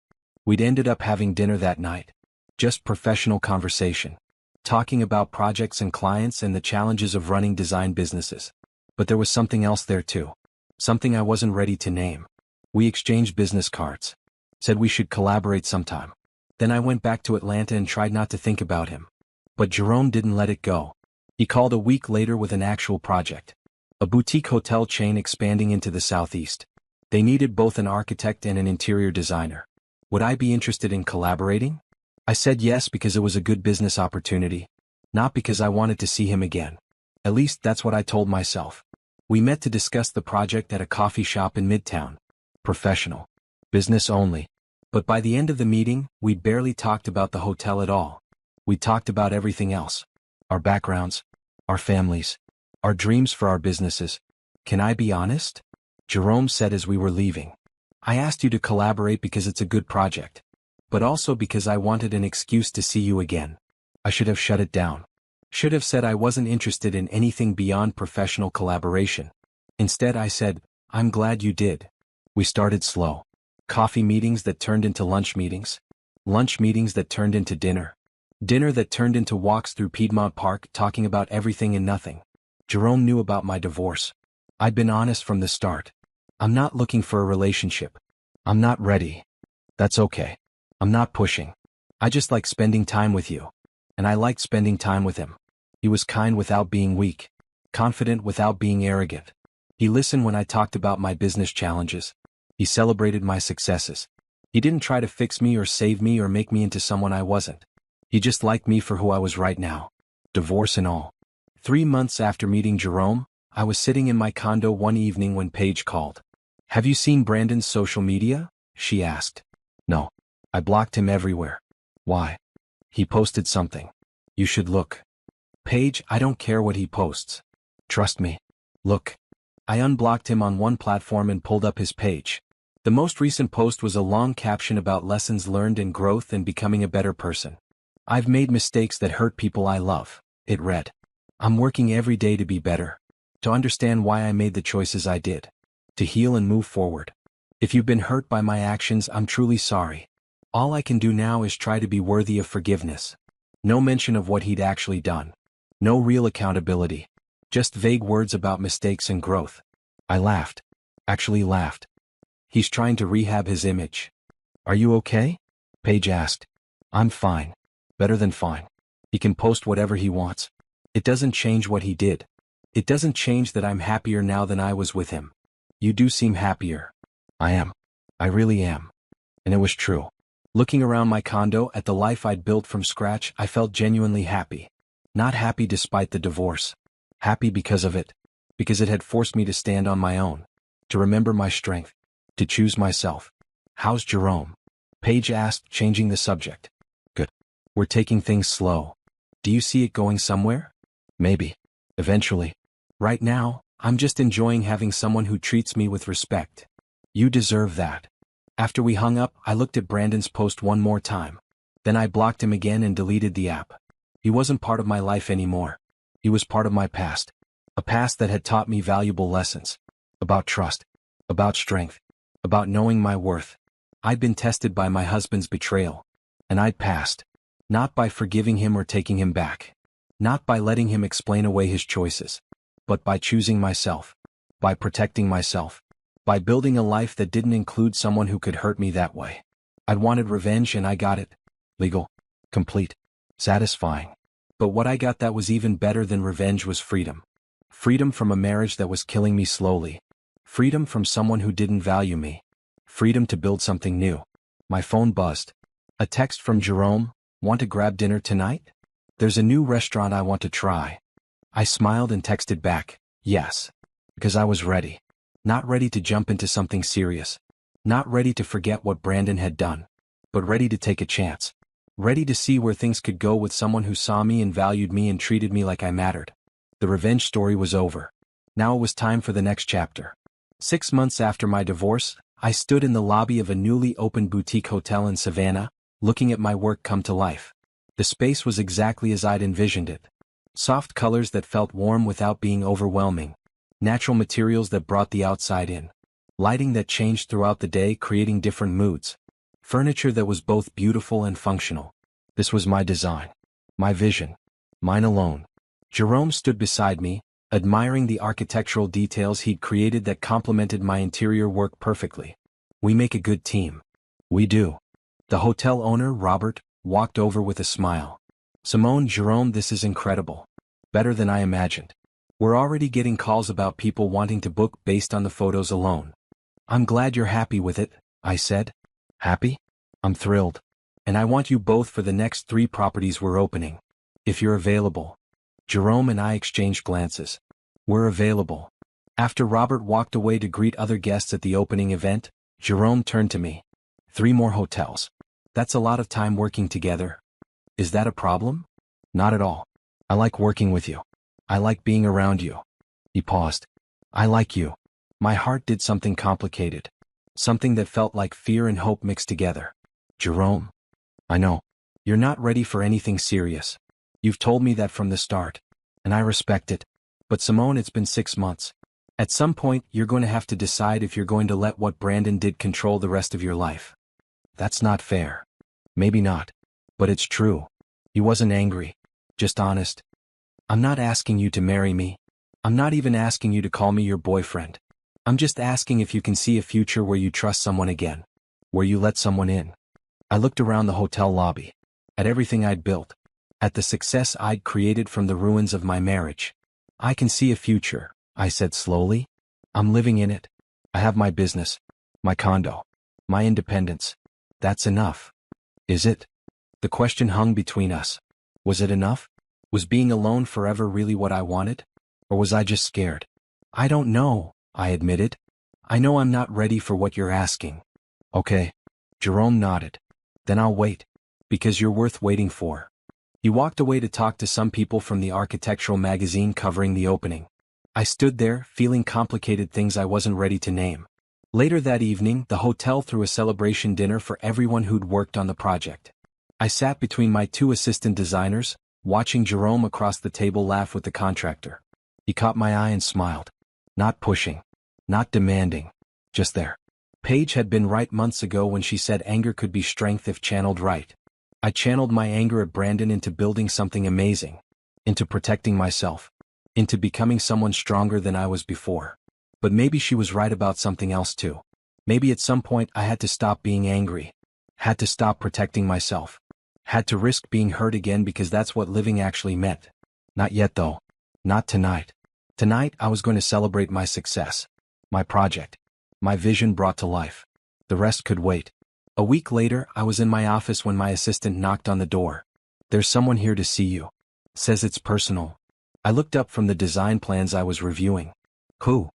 We'd ended up having dinner that night. Just professional conversation. Talking about projects and clients and the challenges of running design businesses. But there was something else there too. Something I wasn't ready to name. We exchanged business cards. Said we should collaborate sometime. Then I went back to Atlanta and tried not to think about him. But Jerome didn't let it go. He called a week later with an actual project. A boutique hotel chain expanding into the Southeast. They needed both an architect and an interior designer. Would I be interested in collaborating? I said yes because it was a good business opportunity. Not because I wanted to see him again. At least that's what I told myself. We met to discuss the project at a coffee shop in Midtown. Professional. Business only. But by the end of the meeting, we'd barely talked about the hotel at all. We talked about everything else. Our backgrounds. Our families. Our dreams for our businesses. "Can I be honest?" Jerome said as we were leaving. "I asked you to collaborate because it's a good project. But also because I wanted an excuse to see you again. I should have shut it down. Should have said I wasn't interested in anything beyond professional collaboration. Instead I said, I'm glad you did." We started slow. Coffee meetings that turned into lunch meetings. Lunch meetings that turned into dinner. Dinner that turned into walks through Piedmont Park talking about everything and nothing. Jerome knew about my divorce. I'd been honest from the start. "I'm not looking for a relationship. I'm not ready." "That's okay. I'm not pushing. I just like spending time with you." And I liked spending time with him. He was kind without being weak. Confident without being arrogant. He listened when I talked about my business challenges. He celebrated my successes. He didn't try to fix me or save me or make me into someone I wasn't. He just liked me for who I was right now. Divorce and all. 3 months after meeting Jerome, I was sitting in my condo one evening when Paige called. "Have you seen Brandon's social media?" she asked. "No. I blocked him everywhere." "Why?" "He posted something. You should look." "Paige, I don't care what he posts. Trust me. Look." I unblocked him on one platform and pulled up his page. The most recent post was a long caption about lessons learned and growth and becoming a better person. "I've made mistakes that hurt people I love," it read. "I'm working every day to be better. To understand why I made the choices I did. To heal and move forward. If you've been hurt by my actions, I'm truly sorry. All I can do now is try to be worthy of forgiveness." No mention of what he'd actually done. No real accountability. Just vague words about mistakes and growth. I laughed. Actually laughed. He's trying to rehab his image. "Are you okay?" Paige asked. "I'm fine. Better than fine. He can post whatever he wants. It doesn't change what he did. It doesn't change that I'm happier now than I was with him." "You do seem happier." "I am. I really am." And it was true. Looking around my condo at the life I'd built from scratch, I felt genuinely happy. Not happy despite the divorce. Happy because of it. Because it had forced me to stand on my own. To remember my strength. To choose myself. "How's Jerome?" Paige asked, changing the subject. "Good. We're taking things slow. Do you see it going somewhere?" "Maybe. Eventually. Right now, I'm just enjoying having someone who treats me with respect." "You deserve that." After we hung up, I looked at Brandon's post one more time. Then I blocked him again and deleted the app. He wasn't part of my life anymore. He was part of my past. A past that had taught me valuable lessons. About trust. About strength. About knowing my worth. I'd been tested by my husband's betrayal. And I'd passed. Not by forgiving him or taking him back. Not by letting him explain away his choices. But by choosing myself. By protecting myself. By building a life that didn't include someone who could hurt me that way. I'd wanted revenge and I got it. Legal. Complete. Satisfying. But what I got that was even better than revenge was freedom. Freedom from a marriage that was killing me slowly. Freedom from someone who didn't value me. Freedom to build something new. My phone buzzed. A text from Jerome, "Want to grab dinner tonight? There's a new restaurant I want to try." I smiled and texted back, "Yes." Because I was ready. Not ready to jump into something serious. Not ready to forget what Brandon had done. But ready to take a chance. Ready to see where things could go with someone who saw me and valued me and treated me like I mattered. The revenge story was over. Now it was time for the next chapter. 6 months after my divorce, I stood in the lobby of a newly opened boutique hotel in Savannah, looking at my work come to life. The space was exactly as I'd envisioned it. Soft colors that felt warm without being overwhelming. Natural materials that brought the outside in. Lighting that changed throughout the day, creating different moods. Furniture that was both beautiful and functional. This was my design. My vision. Mine alone. Jerome stood beside me, admiring the architectural details he'd created that complemented my interior work perfectly. "We make a good team." "We do." The hotel owner, Robert, walked over with a smile. "Simone, Jerome, this is incredible. Better than I imagined. We're already getting calls about people wanting to book based on the photos alone." "I'm glad you're happy with it," I said. "Happy? I'm thrilled. And I want you both for the next 3 properties we're opening. If you're available." Jerome and I exchanged glances. "We're available." After Robert walked away to greet other guests at the opening event, Jerome turned to me. 3 more hotels. That's a lot of time working together. Is that a problem?" "Not at all. I like working with you. I like being around you." He paused. "I like you." My heart did something complicated. Something that felt like fear and hope mixed together. "Jerome, I know. You're not ready for anything serious. You've told me that from the start. And I respect it. But Simone, it's been 6 months. At some point, you're going to have to decide if you're going to let what Brandon did control the rest of your life." "That's not fair." "Maybe not. But it's true. He wasn't angry. Just honest. I'm not asking you to marry me. I'm not even asking you to call me your boyfriend. I'm just asking if you can see a future where you trust someone again. Where you let someone in." I looked around the hotel lobby. At everything I'd built. At the success I'd created from the ruins of my marriage. "I can see a future," I said slowly. "I'm living in it. I have my business. My condo. My independence. That's enough." "Is it?" The question hung between us. Was it enough? Was being alone forever really what I wanted? Or was I just scared? "I don't know," I admitted. "I know I'm not ready for what you're asking." "Okay." Jerome nodded. "Then I'll wait. Because you're worth waiting for." He walked away to talk to some people from the architectural magazine covering the opening. I stood there, feeling complicated things I wasn't ready to name. Later that evening, the hotel threw a celebration dinner for everyone who'd worked on the project. I sat between my 2 assistant designers, watching Jerome across the table laugh with the contractor. He caught my eye and smiled. Not pushing. Not demanding. Just there. Paige had been right months ago when she said anger could be strength if channeled right. I channeled my anger at Brandon into building something amazing. Into protecting myself. Into becoming someone stronger than I was before. But maybe she was right about something else too. Maybe at some point I had to stop being angry. Had to stop protecting myself. Had to risk being hurt again because that's what living actually meant. Not yet though. Not tonight. Tonight I was going to celebrate my success. My project. My vision brought to life. The rest could wait. A week later, I was in my office when my assistant knocked on the door. "There's someone here to see you. Says it's personal." I looked up from the design plans I was reviewing. "Who?"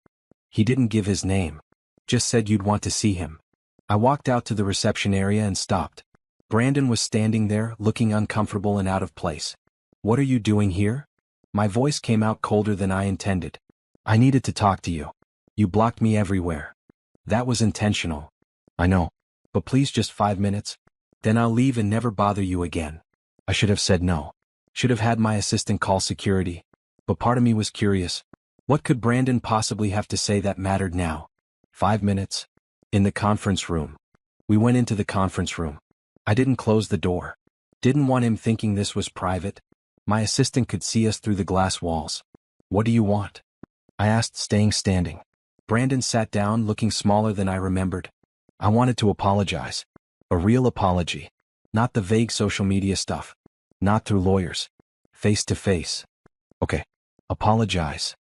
He didn't give his name. Just said you'd want to see him. I walked out to the reception area and stopped. Brandon was standing there, looking uncomfortable and out of place. "What are you doing here?" My voice came out colder than I intended. "I needed to talk to you. You blocked me everywhere." "That was intentional." "I know. But please just 5 minutes. Then I'll leave and never bother you again." I should have said no. Should have had my assistant call security. But part of me was curious. What could Brandon possibly have to say that mattered now? 5 minutes. In the conference room. We went into the conference room. I didn't close the door. Didn't want him thinking this was private. My assistant could see us through the glass walls. What do you want? I asked, staying standing. Brandon sat down, looking smaller than I remembered. I wanted to apologize. A real apology. Not the vague social media stuff. Not through lawyers. Face to face. Okay. Apologize.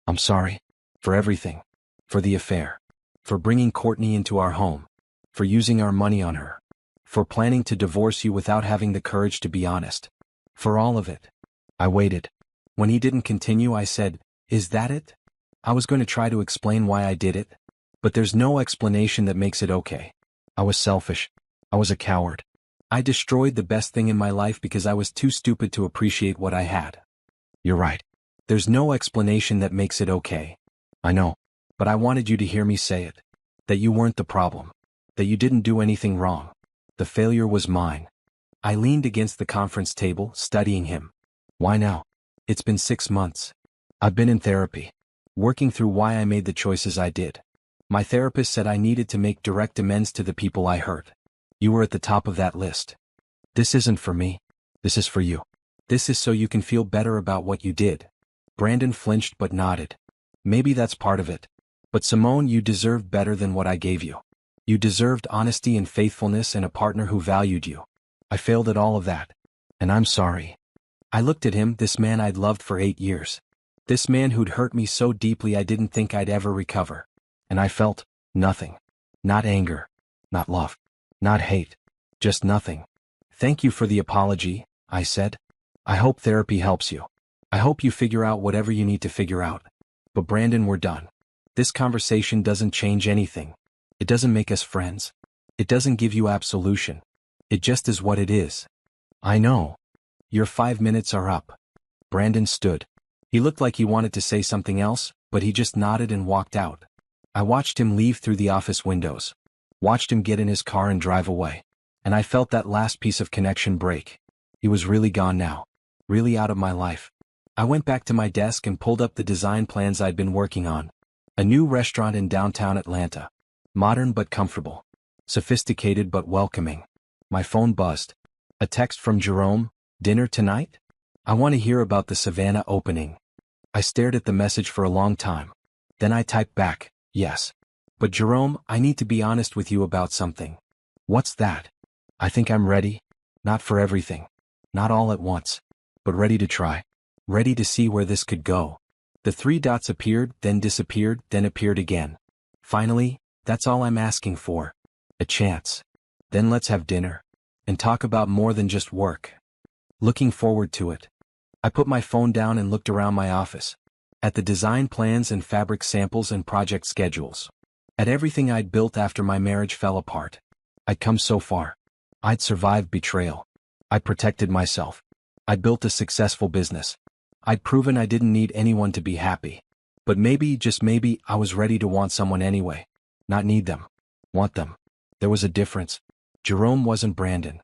I'm sorry. For everything. For the affair. For bringing Courtney into our home. For using our money on her. For planning to divorce you without having the courage to be honest. For all of it. I waited. When he didn't continue, I said, "Is that it?" I was going to try to explain why I did it. But there's no explanation that makes it okay. I was selfish. I was a coward. I destroyed the best thing in my life because I was too stupid to appreciate what I had. You're right. There's no explanation that makes it okay. I know. But I wanted you to hear me say it. That you weren't the problem. That you didn't do anything wrong. The failure was mine. I leaned against the conference table, studying him. Why now? It's been 6 months. I've been in therapy. Working through why I made the choices I did. My therapist said I needed to make direct amends to the people I hurt. You were at the top of that list. This isn't for me. This is for you. This is so you can feel better about what you did. Brandon flinched but nodded. Maybe that's part of it. But Simone, you deserved better than what I gave you. You deserved honesty and faithfulness and a partner who valued you. I failed at all of that. And I'm sorry. I looked at him, this man I'd loved for 8 years. This man who'd hurt me so deeply I didn't think I'd ever recover. And I felt nothing. Not anger. Not love. Not hate. Just nothing. Thank you for the apology, I said. I hope therapy helps you. I hope you figure out whatever you need to figure out. But Brandon, we're done. This conversation doesn't change anything. It doesn't make us friends. It doesn't give you absolution. It just is what it is. I know. Your 5 minutes are up. Brandon stood. He looked like he wanted to say something else, but he just nodded and walked out. I watched him leave through the office windows. Watched him get in his car and drive away. And I felt that last piece of connection break. He was really gone now. Really out of my life. I went back to my desk and pulled up the design plans I'd been working on. A new restaurant in downtown Atlanta. Modern but comfortable. Sophisticated but welcoming. My phone buzzed. A text from Jerome. Dinner tonight? I want to hear about the Savannah opening. I stared at the message for a long time. Then I typed back, yes. But Jerome, I need to be honest with you about something. What's that? I think I'm ready. Not for everything. Not all at once. But ready to try. Ready to see where this could go. The 3 dots appeared, then disappeared, then appeared again. Finally, that's all I'm asking for. A chance. Then let's have dinner. And talk about more than just work. Looking forward to it. I put my phone down and looked around my office. At the design plans and fabric samples and project schedules. At everything I'd built after my marriage fell apart. I'd come so far. I'd survived betrayal. I'd protected myself. I'd built a successful business. I'd proven I didn't need anyone to be happy. But maybe, just maybe, I was ready to want someone anyway. Not need them. Want them. There was a difference. Jerome wasn't Brandon.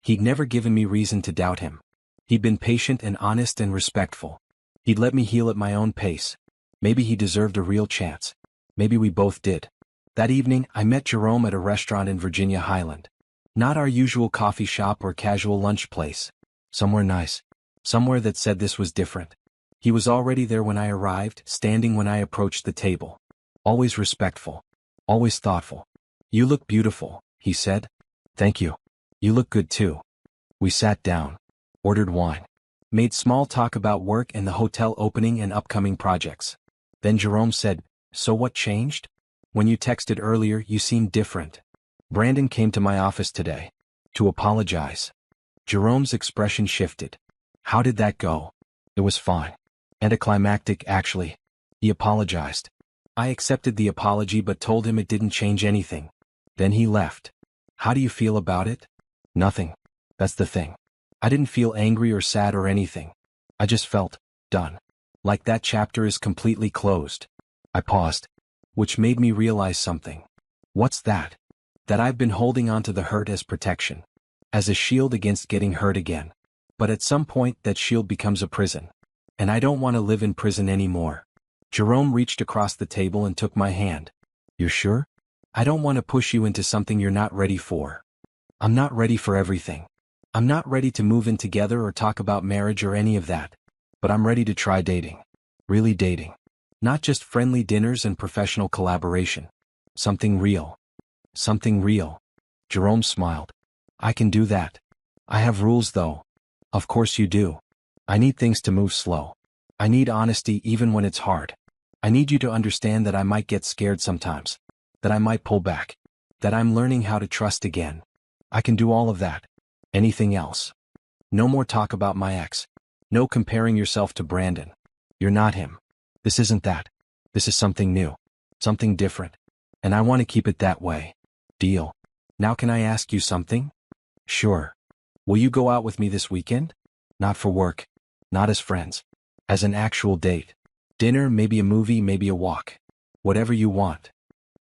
He'd never given me reason to doubt him. He'd been patient and honest and respectful. He'd let me heal at my own pace. Maybe he deserved a real chance. Maybe we both did. That evening, I met Jerome at a restaurant in Virginia Highland. Not our usual coffee shop or casual lunch place. Somewhere nice. Somewhere that said this was different. He was already there when I arrived, standing when I approached the table. Always respectful. Always thoughtful. You look beautiful, he said. Thank you. You look good too. We sat down. Ordered wine. Made small talk about work and the hotel opening and upcoming projects. Then Jerome said, "So what changed? When you texted earlier, you seemed different." Brandon came to my office today. To apologize. Jerome's expression shifted. How did that go? It was fine. Anticlimactic, actually. He apologized. I accepted the apology but told him it didn't change anything. Then he left. How do you feel about it? Nothing. That's the thing. I didn't feel angry or sad or anything. I just felt done. Like that chapter is completely closed. I paused. Which made me realize something. What's that? That I've been holding on to the hurt as protection. As a shield against getting hurt again. But at some point that shield becomes a prison. And I don't want to live in prison anymore. Jerome reached across the table and took my hand. You're sure? I don't want to push you into something you're not ready for. I'm not ready for everything. I'm not ready to move in together or talk about marriage or any of that. But I'm ready to try dating. Really dating. Not just friendly dinners and professional collaboration. Something real. Something real. Jerome smiled. I can do that. I have rules though. Of course you do. I need things to move slow. I need honesty even when it's hard. I need you to understand that I might get scared sometimes. That I might pull back. That I'm learning how to trust again. I can do all of that. Anything else? No more talk about my ex. No comparing yourself to Brandon. You're not him. This isn't that. This is something new. Something different. And I want to keep it that way. Deal. Now can I ask you something? Sure. Will you go out with me this weekend? Not for work. Not as friends. As an actual date. Dinner, maybe a movie, maybe a walk. Whatever you want.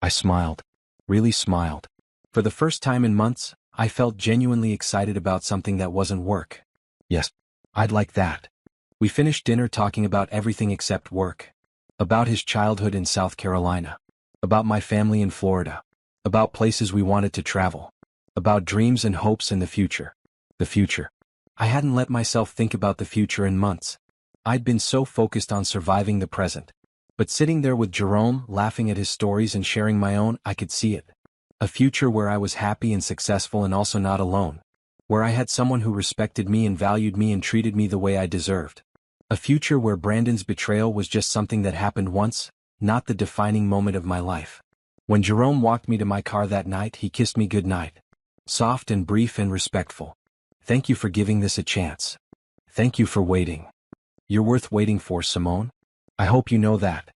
I smiled. Really smiled. For the first time in months, I felt genuinely excited about something that wasn't work. Yes, I'd like that. We finished dinner talking about everything except work. About his childhood in South Carolina. About my family in Florida. About places we wanted to travel. About dreams and hopes in the future. The future. I hadn't let myself think about the future in months. I'd been so focused on surviving the present. But sitting there with Jerome, laughing at his stories and sharing my own, I could see it. A future where I was happy and successful and also not alone. Where I had someone who respected me and valued me and treated me the way I deserved. A future where Brandon's betrayal was just something that happened once, not the defining moment of my life. When Jerome walked me to my car that night, he kissed me goodnight. Soft and brief and respectful. Thank you for giving this a chance. Thank you for waiting. You're worth waiting for, Simone. I hope you know that.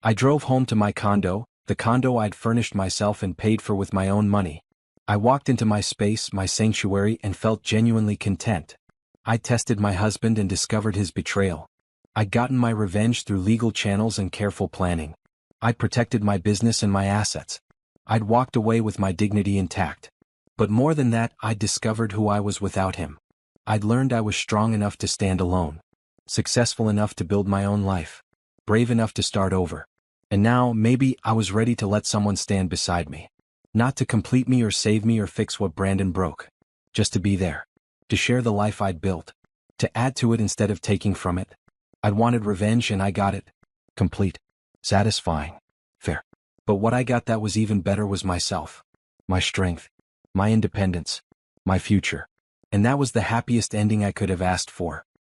I drove home to my condo, the condo I'd furnished myself and paid for with my own money. I walked into my space, my sanctuary, and felt genuinely content. I'd tested my husband and discovered his betrayal. I'd gotten my revenge through legal channels and careful planning. I'd protected my business and my assets. I'd walked away with my dignity intact. But more than that, I'd discovered who I was without him. I'd learned I was strong enough to stand alone. Successful enough to build my own life. Brave enough to start over. And now, maybe, I was ready to let someone stand beside me. Not to complete me or save me or fix what Brandon broke. Just to be there. To share the life I'd built. To add to it instead of taking from it. I'd wanted revenge and I got it. Complete. Satisfying. Fair. But what I got that was even better was myself. My strength. My independence. My future. And that was the happiest ending I could have asked for.